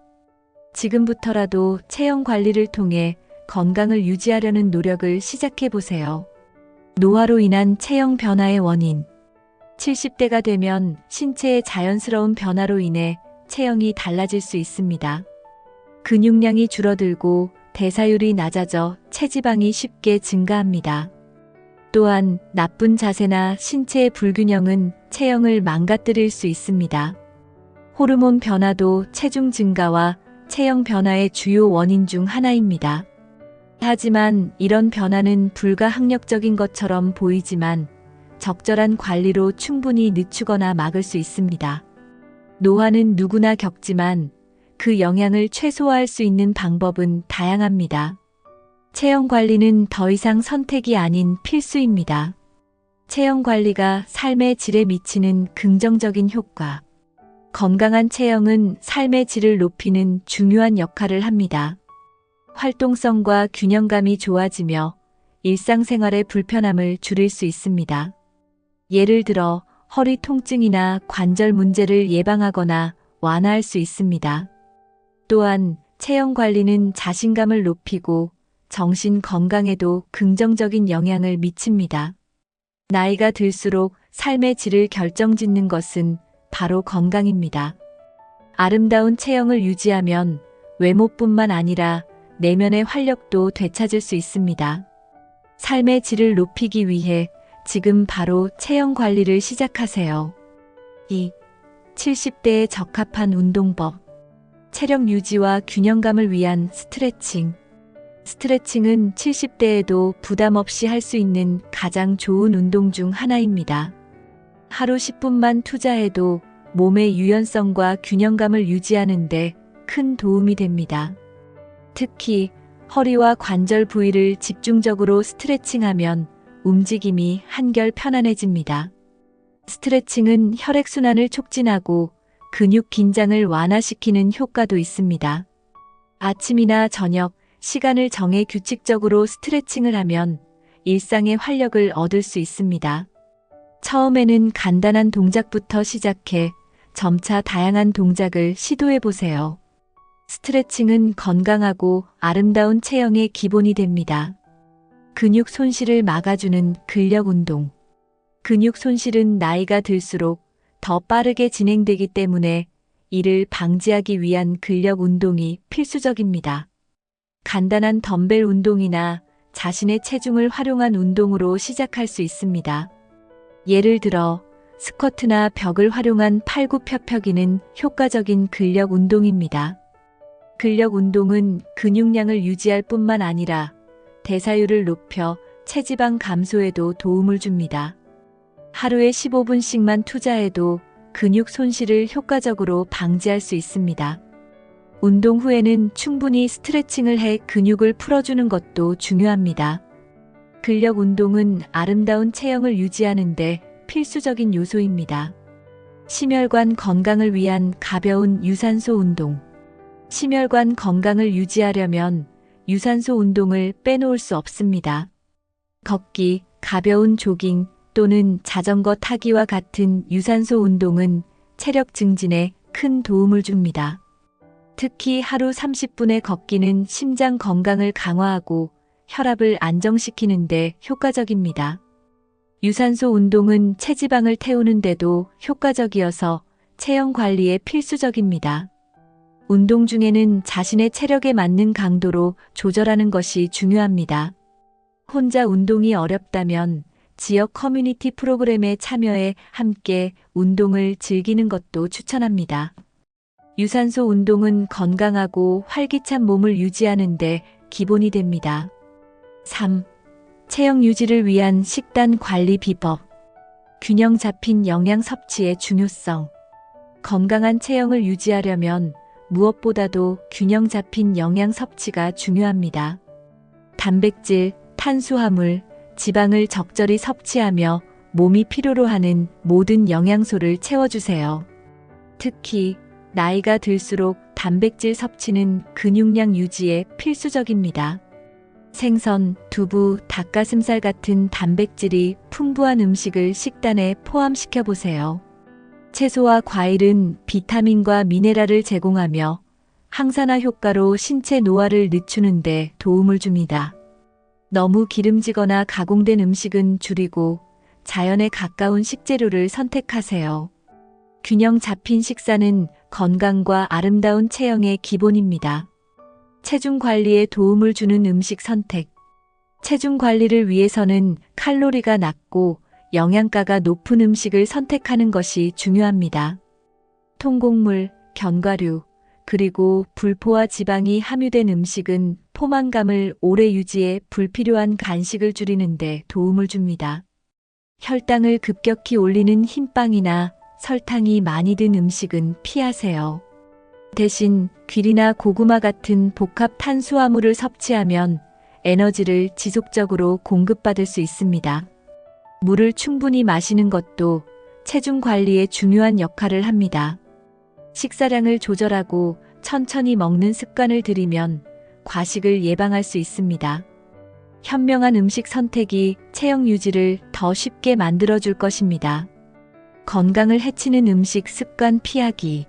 지금부터라도 체형 관리를 통해 건강을 유지하려는 노력을 시작해 보세요. 노화로 인한 체형 변화의 원인. 70대가 되면 신체의 자연스러운 변화로 인해 체형이 달라질 수 있습니다. 근육량이 줄어들고 대사율이 낮아져 체지방이 쉽게 증가합니다. 또한 나쁜 자세나 신체의 불균형은 체형을 망가뜨릴 수 있습니다. 호르몬 변화도 체중 증가와 체형 변화의 주요 원인 중 하나입니다. 하지만 이런 변화는 불가항력적인 것처럼 보이지만 적절한 관리로 충분히 늦추거나 막을 수 있습니다. 노화는 누구나 겪지만 그 영향을 최소화할 수 있는 방법은 다양합니다. 체형 관리는 더 이상 선택이 아닌 필수입니다. 체형 관리가 삶의 질에 미치는 긍정적인 효과. 건강한 체형은 삶의 질을 높이는 중요한 역할을 합니다. 활동성과 균형감이 좋아지며 일상생활의 불편함을 줄일 수 있습니다. 예를 들어 허리 통증이나 관절 문제를 예방하거나 완화할 수 있습니다. 또한 체형 관리는 자신감을 높이고 정신 건강에도 긍정적인 영향을 미칩니다. 나이가 들수록 삶의 질을 결정짓는 것은 바로 건강입니다. 아름다운 체형을 유지하면 외모뿐만 아니라 내면의 활력도 되찾을 수 있습니다. 삶의 질을 높이기 위해 지금 바로 체형 관리를 시작하세요. 2. 70대에 적합한 운동법. 체력 유지와 균형감을 위한 스트레칭. 스트레칭은 70대에도 부담 없이 할 수 있는 가장 좋은 운동 중 하나입니다. 하루 10분만 투자해도 몸의 유연성과 균형감을 유지하는 데 큰 도움이 됩니다. 특히 허리와 관절 부위를 집중적으로 스트레칭하면 움직임이 한결 편안해집니다. 스트레칭은 혈액순환을 촉진하고 근육 긴장을 완화시키는 효과도 있습니다. 아침이나 저녁, 시간을 정해 규칙적으로 스트레칭을 하면 일상의 활력을 얻을 수 있습니다. 처음에는 간단한 동작부터 시작해 점차 다양한 동작을 시도해 보세요. 스트레칭은 건강하고 아름다운 체형의 기본이 됩니다. 근육 손실을 막아주는 근력 운동. 근육 손실은 나이가 들수록 더 빠르게 진행되기 때문에 이를 방지하기 위한 근력 운동이 필수적입니다. 간단한 덤벨 운동이나 자신의 체중을 활용한 운동으로 시작할 수 있습니다. 예를 들어 스쿼트나 벽을 활용한 팔굽혀펴기는 효과적인 근력 운동입니다. 근력 운동은 근육량을 유지할 뿐만 아니라 대사율을 높여 체지방 감소에도 도움을 줍니다. 하루에 15분씩만 투자해도 근육 손실을 효과적으로 방지할 수 있습니다. 운동 후에는 충분히 스트레칭을 해 근육을 풀어주는 것도 중요합니다. 근력 운동은 아름다운 체형을 유지하는 데 필수적인 요소입니다. 심혈관 건강을 위한 가벼운 유산소 운동. 심혈관 건강을 유지하려면 유산소 운동을 빼놓을 수 없습니다. 걷기, 가벼운 조깅 또는 자전거 타기와 같은 유산소 운동은 체력 증진에 큰 도움을 줍니다. 특히 하루 30분의 걷기는 심장 건강을 강화하고 혈압을 안정시키는 데 효과적입니다. 유산소 운동은 체지방을 태우는 데도 효과적이어서 체형 관리에 필수적입니다. 운동 중에는 자신의 체력에 맞는 강도로 조절하는 것이 중요합니다. 혼자 운동이 어렵다면 지역 커뮤니티 프로그램에 참여해 함께 운동을 즐기는 것도 추천합니다. 유산소 운동은 건강하고 활기찬 몸을 유지하는 데 기본이 됩니다. 3. 체형 유지를 위한 식단 관리 비법. 균형 잡힌 영양 섭취의 중요성. 건강한 체형을 유지하려면 무엇보다도 균형 잡힌 영양 섭취가 중요합니다. 단백질, 탄수화물, 지방을 적절히 섭취하며 몸이 필요로 하는 모든 영양소를 채워주세요. 특히 나이가 들수록 단백질 섭취는 근육량 유지에 필수적입니다. 생선, 두부, 닭가슴살 같은 단백질이 풍부한 음식을 식단에 포함시켜 보세요. 채소와 과일은 비타민과 미네랄을 제공하며 항산화 효과로 신체 노화를 늦추는 데 도움을 줍니다. 너무 기름지거나 가공된 음식은 줄이고 자연에 가까운 식재료를 선택하세요. 균형 잡힌 식사는 건강과 아름다운 체형의 기본입니다. 체중 관리에 도움을 주는 음식 선택. 체중 관리를 위해서는 칼로리가 낮고 영양가가 높은 음식을 선택하는 것이 중요합니다. 통곡물, 견과류, 그리고 불포화 지방이 함유된 음식은 포만감을 오래 유지해 불필요한 간식을 줄이는 데 도움을 줍니다. 혈당을 급격히 올리는 흰빵이나 설탕이 많이 든 음식은 피하세요. 대신 귀리나 고구마 같은 복합 탄수화물을 섭취하면 에너지를 지속적으로 공급받을 수 있습니다. 물을 충분히 마시는 것도 체중 관리에 중요한 역할을 합니다. 식사량을 조절하고 천천히 먹는 습관을 들이면 과식을 예방할 수 있습니다. 현명한 음식 선택이 체형 유지를 더 쉽게 만들어줄 것입니다. 건강을 해치는 음식 습관 피하기.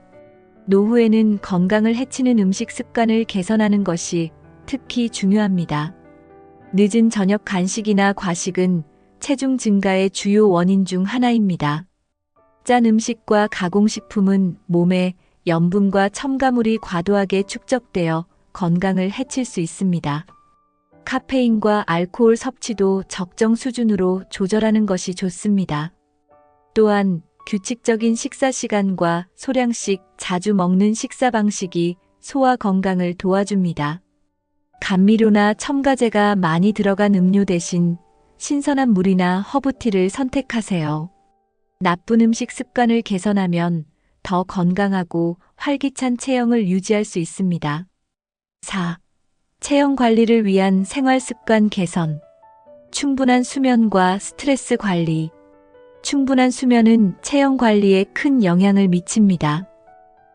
노후에는 건강을 해치는 음식 습관을 개선하는 것이 특히 중요합니다. 늦은 저녁 간식이나 과식은 체중 증가의 주요 원인 중 하나입니다. 짠 음식과 가공식품은 몸에 염분과 첨가물이 과도하게 축적되어 건강을 해칠 수 있습니다. 카페인과 알코올 섭취도 적정 수준으로 조절하는 것이 좋습니다. 또한 규칙적인 식사 시간과 소량씩 자주 먹는 식사 방식이 소화 건강을 도와줍니다. 감미료나 첨가제가 많이 들어간 음료 대신 신선한 물이나 허브티를 선택하세요. 나쁜 음식 습관을 개선하면 더 건강하고 활기찬 체형을 유지할 수 있습니다. 4. 체형 관리를 위한 생활 습관 개선. 충분한 수면과 스트레스 관리. 충분한 수면은 체형 관리에 큰 영향을 미칩니다.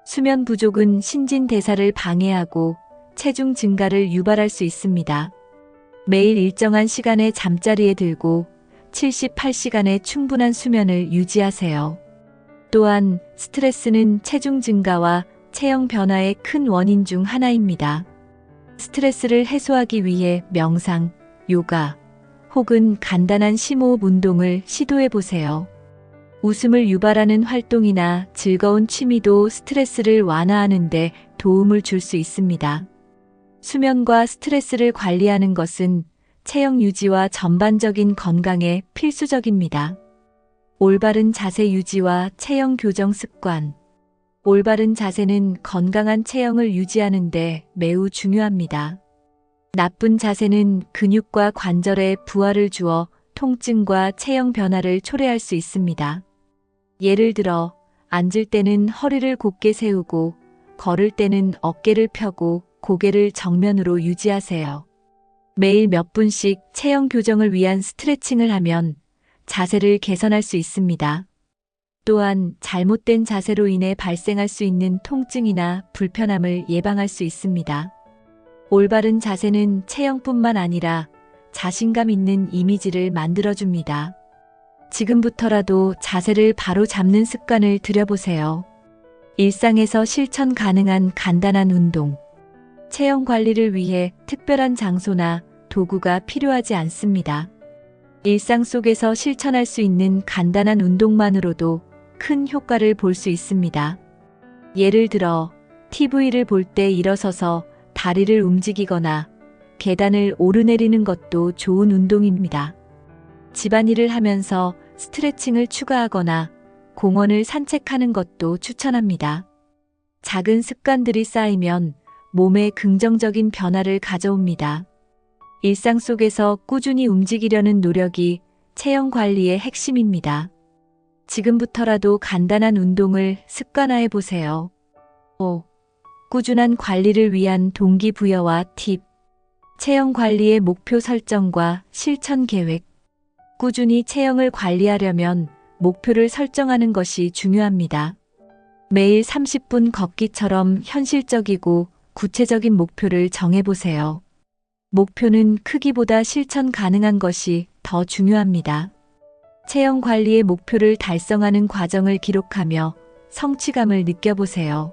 수면 부족은 신진대사를 방해하고 체중 증가를 유발할 수 있습니다. 매일 일정한 시간에 잠자리에 들고 78시간의 충분한 수면을 유지하세요. 또한 스트레스는 체중 증가와 체형 변화의 큰 원인 중 하나입니다. 스트레스를 해소하기 위해 명상, 요가 혹은 간단한 심호흡 운동을 시도해 보세요. 웃음을 유발하는 활동이나 즐거운 취미도 스트레스를 완화하는 데 도움을 줄 수 있습니다. 수면과 스트레스를 관리하는 것은 체형 유지와 전반적인 건강에 필수적입니다. 올바른 자세 유지와 체형 교정 습관. 올바른 자세는 건강한 체형을 유지하는 데 매우 중요합니다. 나쁜 자세는 근육과 관절에 부하를 주어 통증과 체형 변화를 초래할 수 있습니다. 예를 들어 앉을 때는 허리를 곧게 세우고 걸을 때는 어깨를 펴고 고개를 정면으로 유지하세요. 매일 몇 분씩 체형 교정을 위한 스트레칭을 하면 자세를 개선할 수 있습니다. 또한 잘못된 자세로 인해 발생할 수 있는 통증이나 불편함을 예방할 수 있습니다. 올바른 자세는 체형뿐만 아니라 자신감 있는 이미지를 만들어줍니다. 지금부터라도 자세를 바로 잡는 습관을 들여보세요. 일상에서 실천 가능한 간단한 운동. 체형 관리를 위해 특별한 장소나 도구가 필요하지 않습니다. 일상 속에서 실천할 수 있는 간단한 운동만으로도 큰 효과를 볼 수 있습니다. 예를 들어 TV를 볼 때 일어서서 다리를 움직이거나 계단을 오르내리는 것도 좋은 운동입니다. 집안일을 하면서 스트레칭을 추가하거나 공원을 산책하는 것도 추천합니다. 작은 습관들이 쌓이면 몸에 긍정적인 변화를 가져옵니다. 일상 속에서 꾸준히 움직이려는 노력이 체형 관리의 핵심입니다. 지금부터라도 간단한 운동을 습관화해 보세요. 5. 꾸준한 관리를 위한 동기부여와 팁. 체형 관리의 목표 설정과 실천 계획. 꾸준히 체형을 관리하려면 목표를 설정하는 것이 중요합니다. 매일 30분 걷기처럼 현실적이고 구체적인 목표를 정해보세요. 목표는 크기보다 실천 가능한 것이 더 중요합니다. 체형 관리의 목표를 달성하는 과정을 기록하며 성취감을 느껴보세요.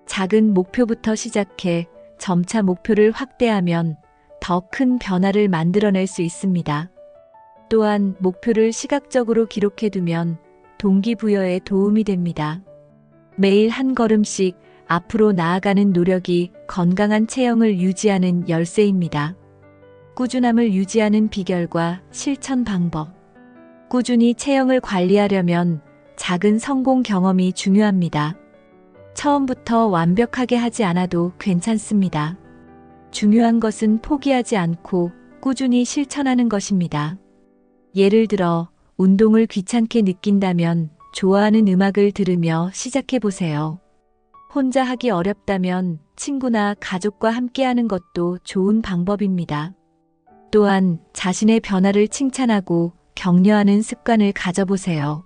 작은 목표부터 시작해 점차 목표를 확대하면 더 큰 변화를 만들어낼 수 있습니다. 또한 목표를 시각적으로 기록해두면 동기부여에 도움이 됩니다. 매일 한 걸음씩 앞으로 나아가는 노력이 건강한 체형을 유지하는 열쇠입니다. 꾸준함을 유지하는 비결과 실천 방법. 꾸준히 체형을 관리하려면 작은 성공 경험이 중요합니다. 처음부터 완벽하게 하지 않아도 괜찮습니다. 중요한 것은 포기하지 않고 꾸준히 실천하는 것입니다. 예를 들어 운동을 귀찮게 느낀다면 좋아하는 음악을 들으며 시작해 보세요. 혼자 하기 어렵다면 친구나 가족과 함께하는 것도 좋은 방법입니다. 또한 자신의 변화를 칭찬하고 격려하는 습관을 가져보세요.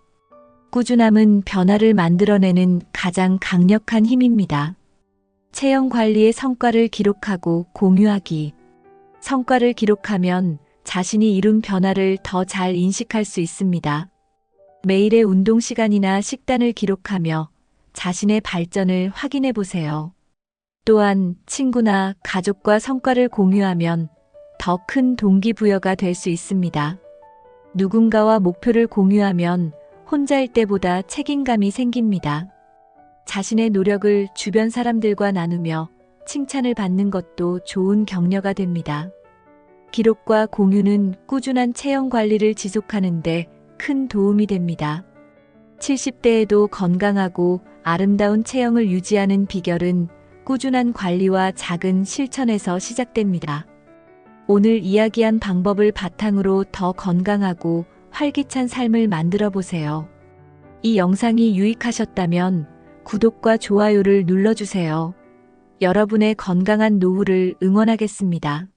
꾸준함은 변화를 만들어내는 가장 강력한 힘입니다. 체형 관리의 성과를 기록하고 공유하기. 성과를 기록하면 자신이 이룬 변화를 더 잘 인식할 수 있습니다. 매일의 운동 시간이나 식단을 기록하며 자신의 발전을 확인해 보세요. 또한 친구나 가족과 성과를 공유하면 더 큰 동기부여가 될 수 있습니다. 누군가와 목표를 공유하면 혼자일 때보다 책임감이 생깁니다. 자신의 노력을 주변 사람들과 나누며 칭찬을 받는 것도 좋은 격려가 됩니다. 기록과 공유는 꾸준한 체형 관리를 지속하는 데 큰 도움이 됩니다. 70대에도 건강하고 아름다운 체형을 유지하는 비결은 꾸준한 관리와 작은 실천에서 시작됩니다. 오늘 이야기한 방법을 바탕으로 더 건강하고 활기찬 삶을 만들어 보세요. 이 영상이 유익하셨다면 구독과 좋아요를 눌러주세요. 여러분의 건강한 노후를 응원하겠습니다.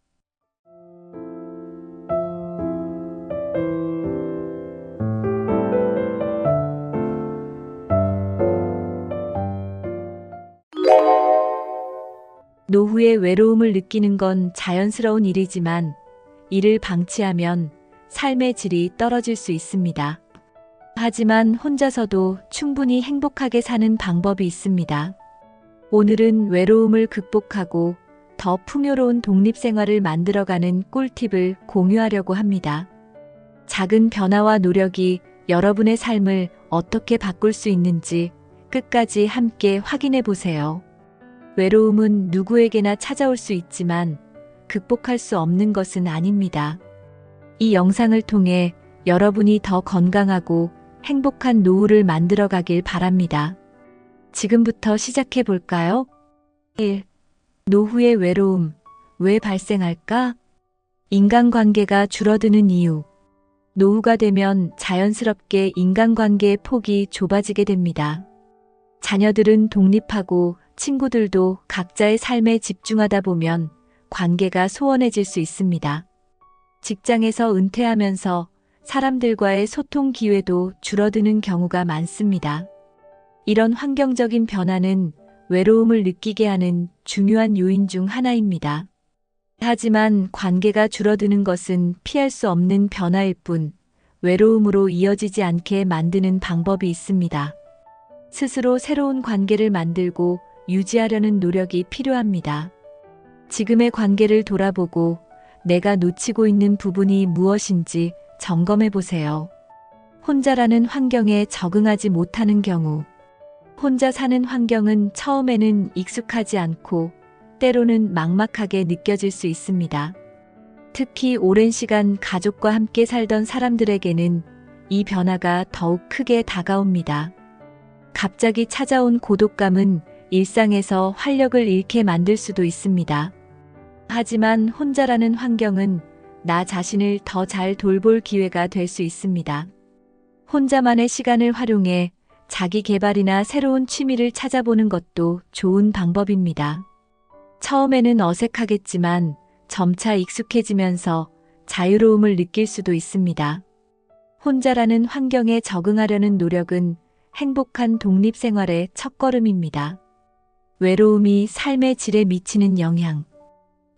노후의 외로움을 느끼는 건 자연스러운 일이지만 이를 방치하면 삶의 질이 떨어질 수 있습니다. 하지만 혼자서도 충분히 행복하게 사는 방법이 있습니다. 오늘은 외로움을 극복하고 더 풍요로운 독립생활을 만들어가는 꿀팁을 공유하려고 합니다. 작은 변화와 노력이 여러분의 삶을 어떻게 바꿀 수 있는지 끝까지 함께 확인해 보세요. 외로움은 누구에게나 찾아올 수 있지만 극복할 수 없는 것은 아닙니다. 이 영상을 통해 여러분이 더 건강하고 행복한 노후를 만들어 가길 바랍니다. 지금부터 시작해 볼까요? 1. 노후의 외로움. 왜 발생할까? 인간관계가 줄어드는 이유. 노후가 되면 자연스럽게 인간관계의 폭이 좁아지게 됩니다. 자녀들은 독립하고 친구들도 각자의 삶에 집중하다 보면 관계가 소원해질 수 있습니다. 직장에서 은퇴하면서 사람들과의 소통 기회도 줄어드는 경우가 많습니다. 이런 환경적인 변화는 외로움을 느끼게 하는 중요한 요인 중 하나입니다. 하지만 관계가 줄어드는 것은 피할 수 없는 변화일 뿐 외로움으로 이어지지 않게 만드는 방법이 있습니다. 스스로 새로운 관계를 만들고 유지하려는 노력이 필요합니다. 지금의 관계를 돌아보고 내가 놓치고 있는 부분이 무엇인지 점검해 보세요. 혼자라는 환경에 적응하지 못하는 경우. 혼자 사는 환경은 처음에는 익숙하지 않고 때로는 막막하게 느껴질 수 있습니다. 특히 오랜 시간 가족과 함께 살던 사람들에게는 이 변화가 더욱 크게 다가옵니다. 갑자기 찾아온 고독감은 일상에서 활력을 잃게 만들 수도 있습니다. 하지만 혼자라는 환경은 나 자신을 더 잘 돌볼 기회가 될 수 있습니다. 혼자만의 시간을 활용해 자기 개발이나 새로운 취미를 찾아보는 것도 좋은 방법입니다. 처음에는 어색하겠지만 점차 익숙해지면서 자유로움을 느낄 수도 있습니다. 혼자라는 환경에 적응하려는 노력은 행복한 독립 생활의 첫걸음입니다. 외로움이 삶의 질에 미치는 영향.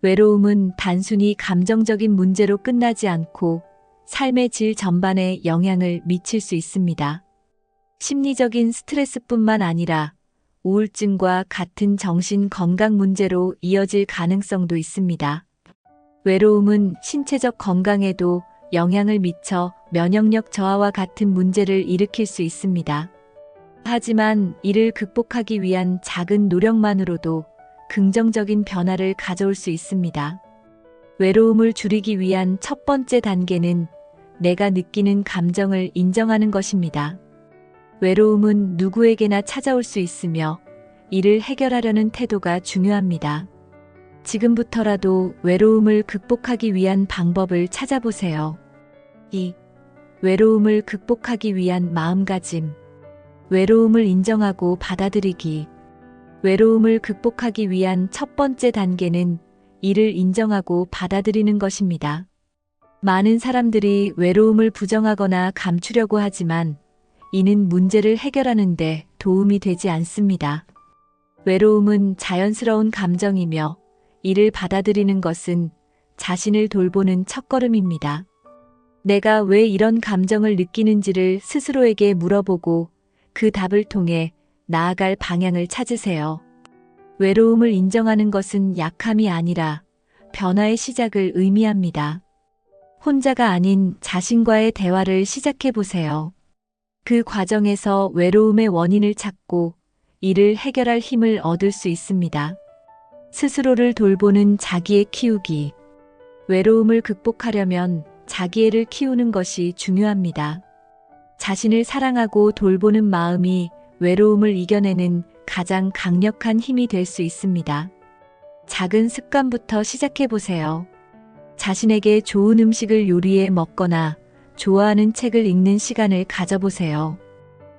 외로움은 단순히 감정적인 문제로 끝나지 않고 삶의 질 전반에 영향을 미칠 수 있습니다. 심리적인 스트레스뿐만 아니라 우울증과 같은 정신 건강 문제로 이어질 가능성도 있습니다. 외로움은 신체적 건강에도 영향을 미쳐 면역력 저하와 같은 문제를 일으킬 수 있습니다. 하지만 이를 극복하기 위한 작은 노력만으로도 긍정적인 변화를 가져올 수 있습니다. 외로움을 줄이기 위한 첫 번째 단계는 내가 느끼는 감정을 인정하는 것입니다. 외로움은 누구에게나 찾아올 수 있으며 이를 해결하려는 태도가 중요합니다. 지금부터라도 외로움을 극복하기 위한 방법을 찾아보세요. 2. 외로움을 극복하기 위한 마음가짐. 외로움을 인정하고 받아들이기. 외로움을 극복하기 위한 첫 번째 단계는 이를 인정하고 받아들이는 것입니다. 많은 사람들이 외로움을 부정하거나 감추려고 하지만 이는 문제를 해결하는 데 도움이 되지 않습니다. 외로움은 자연스러운 감정이며 이를 받아들이는 것은 자신을 돌보는 첫걸음입니다. 내가 왜 이런 감정을 느끼는지를 스스로에게 물어보고 그 답을 통해 나아갈 방향을 찾으세요. 외로움을 인정하는 것은 약함이 아니라 변화의 시작을 의미합니다. 혼자가 아닌 자신과의 대화를 시작해 보세요. 그 과정에서 외로움의 원인을 찾고 이를 해결할 힘을 얻을 수 있습니다. 스스로를 돌보는 자기애 키우기. 외로움을 극복하려면 자기애를 키우는 것이 중요합니다. 자신을 사랑하고 돌보는 마음이 외로움을 이겨내는 가장 강력한 힘이 될 수 있습니다. 작은 습관부터 시작해 보세요. 자신에게 좋은 음식을 요리해 먹거나 좋아하는 책을 읽는 시간을 가져보세요.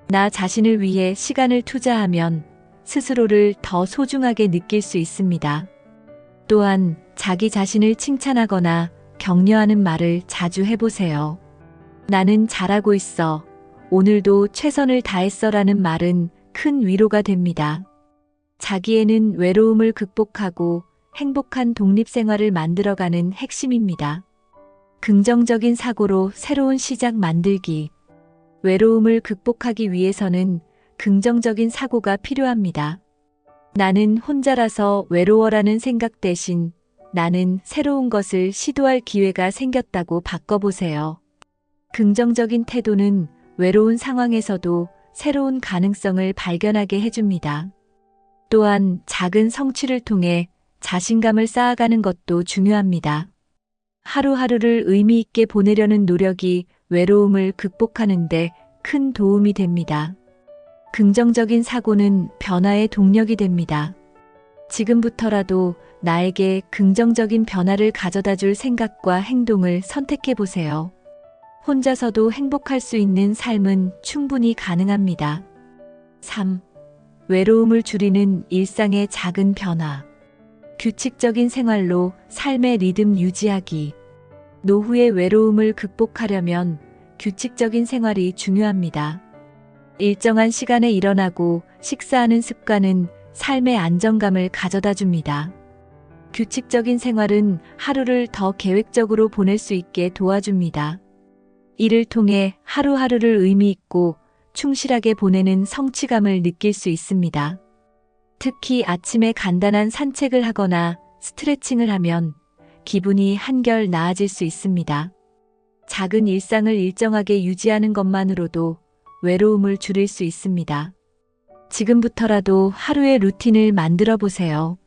나 자신을 위해 시간을 투자하면 스스로를 더 소중하게 느낄 수 있습니다. 또한 자기 자신을 칭찬하거나 격려하는 말을 자주 해보세요. 나는 잘하고 있어. 오늘도 최선을 다했어라는 말은 큰 위로가 됩니다. 자기애는 외로움을 극복하고 행복한 독립생활을 만들어가는 핵심입니다. 긍정적인 사고로 새로운 시작 만들기. 외로움을 극복하기 위해서는 긍정적인 사고가 필요합니다. 나는 혼자라서 외로워라는 생각 대신 나는 새로운 것을 시도할 기회가 생겼다고 바꿔보세요. 긍정적인 태도는 외로운 상황에서도 새로운 가능성을 발견하게 해줍니다. 또한 작은 성취를 통해 자신감을 쌓아가는 것도 중요합니다. 하루하루를 의미 있게 보내려는 노력이 외로움을 극복하는데 큰 도움이 됩니다. 긍정적인 사고는 변화의 동력이 됩니다. 지금부터라도 나에게 긍정적인 변화를 가져다 줄 생각과 행동을 선택해 보세요. 혼자서도 행복할 수 있는 삶은 충분히 가능합니다. 3. 외로움을 줄이는 일상의 작은 변화. 규칙적인 생활로 삶의 리듬 유지하기. 노후의 외로움을 극복하려면 규칙적인 생활이 중요합니다. 일정한 시간에 일어나고 식사하는 습관은 삶의 안정감을 가져다 줍니다. 규칙적인 생활은 하루를 더 계획적으로 보낼 수 있게 도와줍니다. 이를 통해 하루하루를 의미 있고 충실하게 보내는 성취감을 느낄 수 있습니다. 특히 아침에 간단한 산책을 하거나 스트레칭을 하면 기분이 한결 나아질 수 있습니다. 작은 일상을 일정하게 유지하는 것만으로도 외로움을 줄일 수 있습니다. 지금부터라도 하루의 루틴을 만들어 보세요.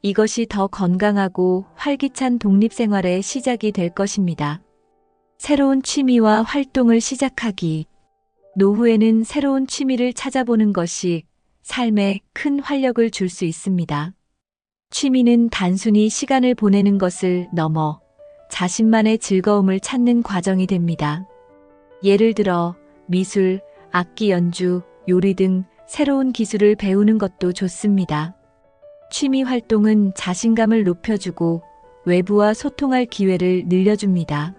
이것이 더 건강하고 활기찬 독립생활의 시작이 될 것입니다. 새로운 취미와 활동을 시작하기. 노후에는 새로운 취미를 찾아보는 것이 삶에 큰 활력을 줄 수 있습니다. 취미는 단순히 시간을 보내는 것을 넘어 자신만의 즐거움을 찾는 과정이 됩니다. 예를 들어 미술, 악기 연주, 요리 등 새로운 기술을 배우는 것도 좋습니다. 취미 활동은 자신감을 높여주고 외부와 소통할 기회를 늘려줍니다.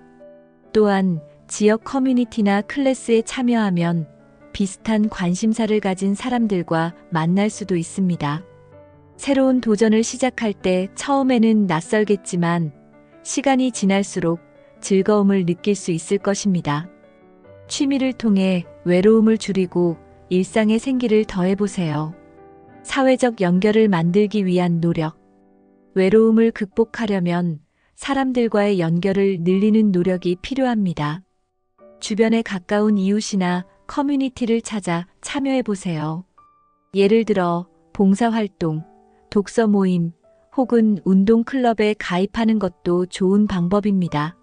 또한 지역 커뮤니티나 클래스에 참여하면 비슷한 관심사를 가진 사람들과 만날 수도 있습니다. 새로운 도전을 시작할 때 처음에는 낯설겠지만 시간이 지날수록 즐거움을 느낄 수 있을 것입니다. 취미를 통해 외로움을 줄이고 일상의 생기를 더해보세요. 사회적 연결을 만들기 위한 노력. 외로움을 극복하려면 사람들과의 연결을 늘리는 노력이 필요합니다. 주변에 가까운 이웃이나 커뮤니티를 찾아 참여해보세요. 예를 들어 봉사활동, 독서 모임 혹은 운동 클럽에 가입하는 것도 좋은 방법입니다.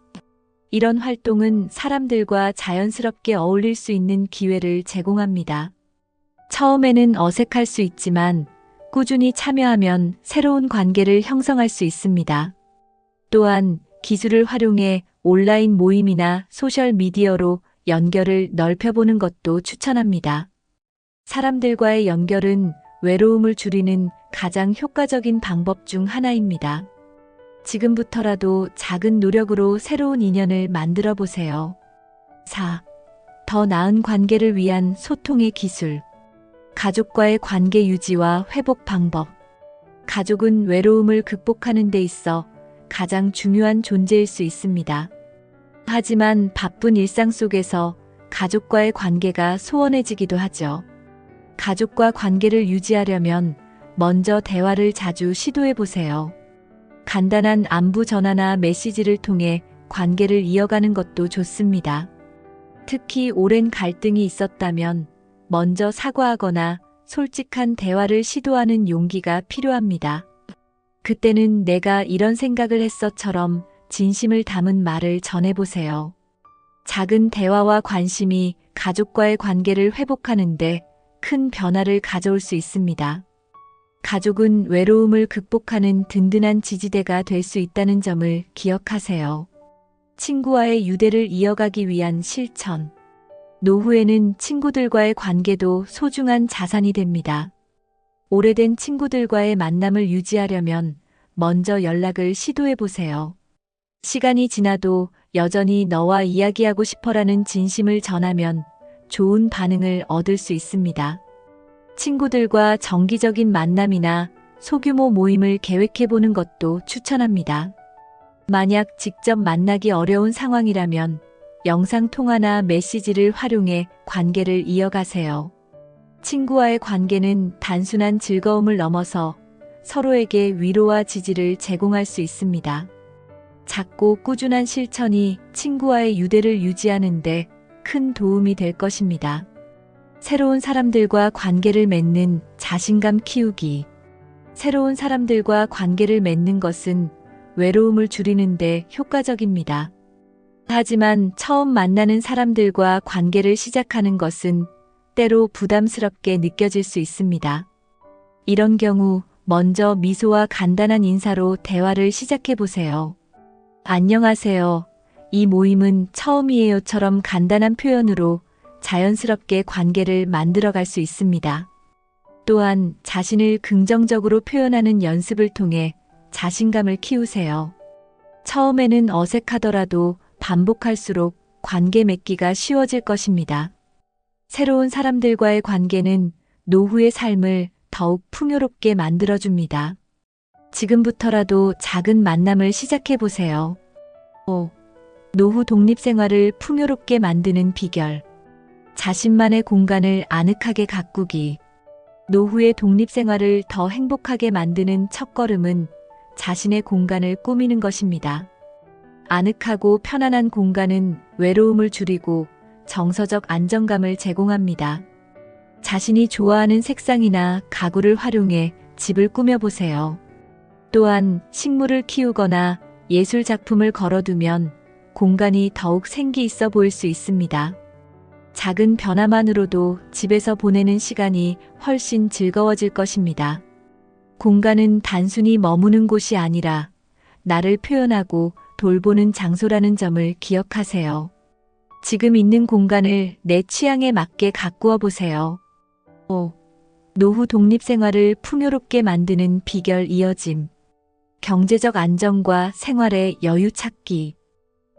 이런 활동은 사람들과 자연스럽게 어울릴 수 있는 기회를 제공합니다. 처음에는 어색할 수 있지만 꾸준히 참여하면 새로운 관계를 형성할 수 있습니다. 또한 기술을 활용해 온라인 모임이나 소셜미디어로 연결을 넓혀보는 것도 추천합니다. 사람들과의 연결은 외로움을 줄이는 가장 효과적인 방법 중 하나입니다. 지금부터라도 작은 노력으로 새로운 인연을 만들어 보세요. 4. 더 나은 관계를 위한 소통의 기술. 가족과의 관계 유지와 회복 방법. 가족은 외로움을 극복하는 데 있어 가장 중요한 존재일 수 있습니다. 하지만 바쁜 일상 속에서 가족과의 관계가 소원해지기도 하죠. 가족과 관계를 유지하려면 먼저 대화를 자주 시도해 보세요. 간단한 안부 전화나 메시지를 통해 관계를 이어가는 것도 좋습니다. 특히 오랜 갈등이 있었다면 먼저 사과하거나 솔직한 대화를 시도하는 용기가 필요합니다. 그때는 내가 이런 생각을 했어처럼 진심을 담은 말을 전해보세요. 작은 대화와 관심이 가족과의 관계를 회복하는데 큰 변화를 가져올 수 있습니다. 가족은 외로움을 극복하는 든든한 지지대가 될 수 있다는 점을 기억하세요. 친구와의 유대를 이어가기 위한 실천. 노후에는 친구들과의 관계도 소중한 자산이 됩니다. 오래된 친구들과의 만남을 유지하려면 먼저 연락을 시도해 보세요. 시간이 지나도 여전히 너와 이야기하고 싶어라는 진심을 전하면 좋은 반응을 얻을 수 있습니다. 친구들과 정기적인 만남이나 소규모 모임을 계획해 보는 것도 추천합니다. 만약 직접 만나기 어려운 상황이라면 영상통화나 메시지를 활용해 관계를 이어가세요. 친구와의 관계는 단순한 즐거움을 넘어서 서로에게 위로와 지지를 제공할 수 있습니다. 작고 꾸준한 실천이 친구와의 유대를 유지하는 데 큰 도움이 될 것입니다. 새로운 사람들과 관계를 맺는 자신감 키우기. 새로운 사람들과 관계를 맺는 것은 외로움을 줄이는데 효과적입니다. 하지만 처음 만나는 사람들과 관계를 시작하는 것은 때로 부담스럽게 느껴질 수 있습니다. 이런 경우 먼저 미소와 간단한 인사로 대화를 시작해 보세요. 안녕하세요. 이 모임은 처음이에요처럼 간단한 표현으로 자연스럽게 관계를 만들어갈 수 있습니다. 또한 자신을 긍정적으로 표현하는 연습을 통해 자신감을 키우세요. 처음에는 어색하더라도 반복할수록 관계 맺기가 쉬워질 것입니다. 새로운 사람들과의 관계는 노후의 삶을 더욱 풍요롭게 만들어줍니다. 지금부터라도 작은 만남을 시작해 보세요. 5. 노후 독립생활을 풍요롭게 만드는 비결. 자신만의 공간을 아늑하게 가꾸기. 노후의 독립생활을 더 행복하게 만드는 첫걸음은 자신의 공간을 꾸미는 것입니다. 아늑하고 편안한 공간은 외로움을 줄이고 정서적 안정감을 제공합니다. 자신이 좋아하는 색상이나 가구를 활용해 집을 꾸며보세요. 또한 식물을 키우거나 예술 작품을 걸어두면 공간이 더욱 생기 있어 보일 수 있습니다. 작은 변화만으로도 집에서 보내는 시간이 훨씬 즐거워질 것입니다. 공간은 단순히 머무는 곳이 아니라 나를 표현하고 돌보는 장소라는 점을 기억하세요. 지금 있는 공간을 내 취향에 맞게 가꾸어 보세요. 5. 노후 독립생활을 풍요롭게 만드는 비결 이어짐. 경제적 안정과 생활의 여유 찾기.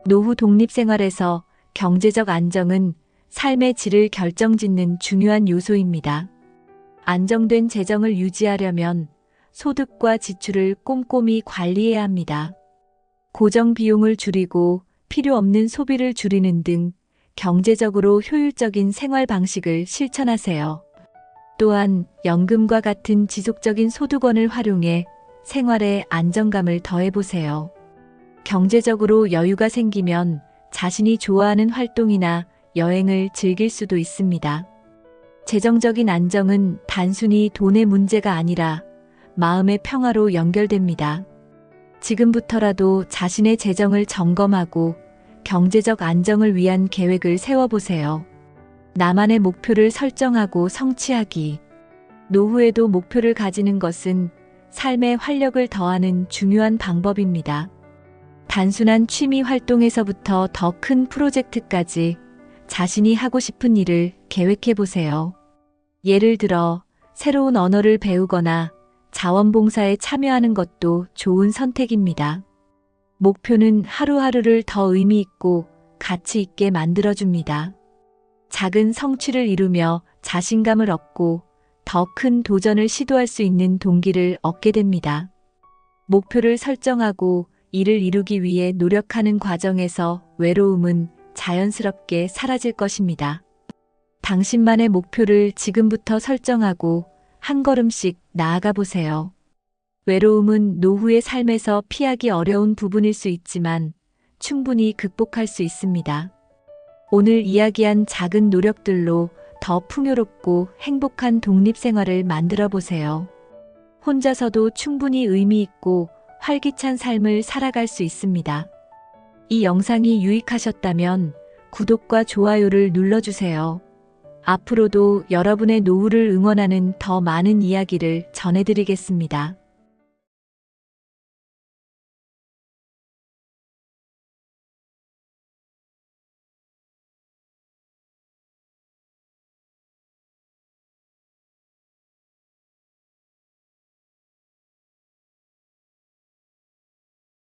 노후 독립생활에서 경제적 안정은 삶의 질을 결정짓는 중요한 요소입니다. 안정된 재정을 유지하려면 소득과 지출을 꼼꼼히 관리해야 합니다. 고정 비용을 줄이고 필요 없는 소비를 줄이는 등 경제적으로 효율적인 생활 방식을 실천하세요. 또한 연금과 같은 지속적인 소득원을 활용해 생활에 안정감을 더해보세요. 경제적으로 여유가 생기면 자신이 좋아하는 활동이나 여행을 즐길 수도 있습니다. 재정적인 안정은 단순히 돈의 문제가 아니라 마음의 평화로 연결됩니다. 지금부터라도 자신의 재정을 점검하고 경제적 안정을 위한 계획을 세워보세요. 나만의 목표를 설정하고 성취하기. 노후에도 목표를 가지는 것은 삶에 활력을 더하는 중요한 방법입니다. 단순한 취미 활동에서부터 더 큰 프로젝트까지 자신이 하고 싶은 일을 계획해 보세요. 예를 들어 새로운 언어를 배우거나 자원봉사에 참여하는 것도 좋은 선택입니다. 목표는 하루하루를 더 의미 있고 가치 있게 만들어줍니다. 작은 성취를 이루며 자신감을 얻고 더 큰 도전을 시도할 수 있는 동기를 얻게 됩니다. 목표를 설정하고 이를 이루기 위해 노력하는 과정에서 외로움은 자연스럽게 사라질 것입니다. 당신만의 목표를 지금부터 설정하고 한 걸음씩 나아가 보세요. 외로움은 노후의 삶에서 피하기 어려운 부분일 수 있지만 충분히 극복할 수 있습니다. 오늘 이야기한 작은 노력들로 더 풍요롭고 행복한 독립생활을 만들어 보세요. 혼자서도 충분히 의미 있고 활기찬 삶을 살아갈 수 있습니다. 이 영상이 유익하셨다면 구독과 좋아요를 눌러주세요. 앞으로도 여러분의 노후를 응원하는 더 많은 이야기를 전해드리겠습니다.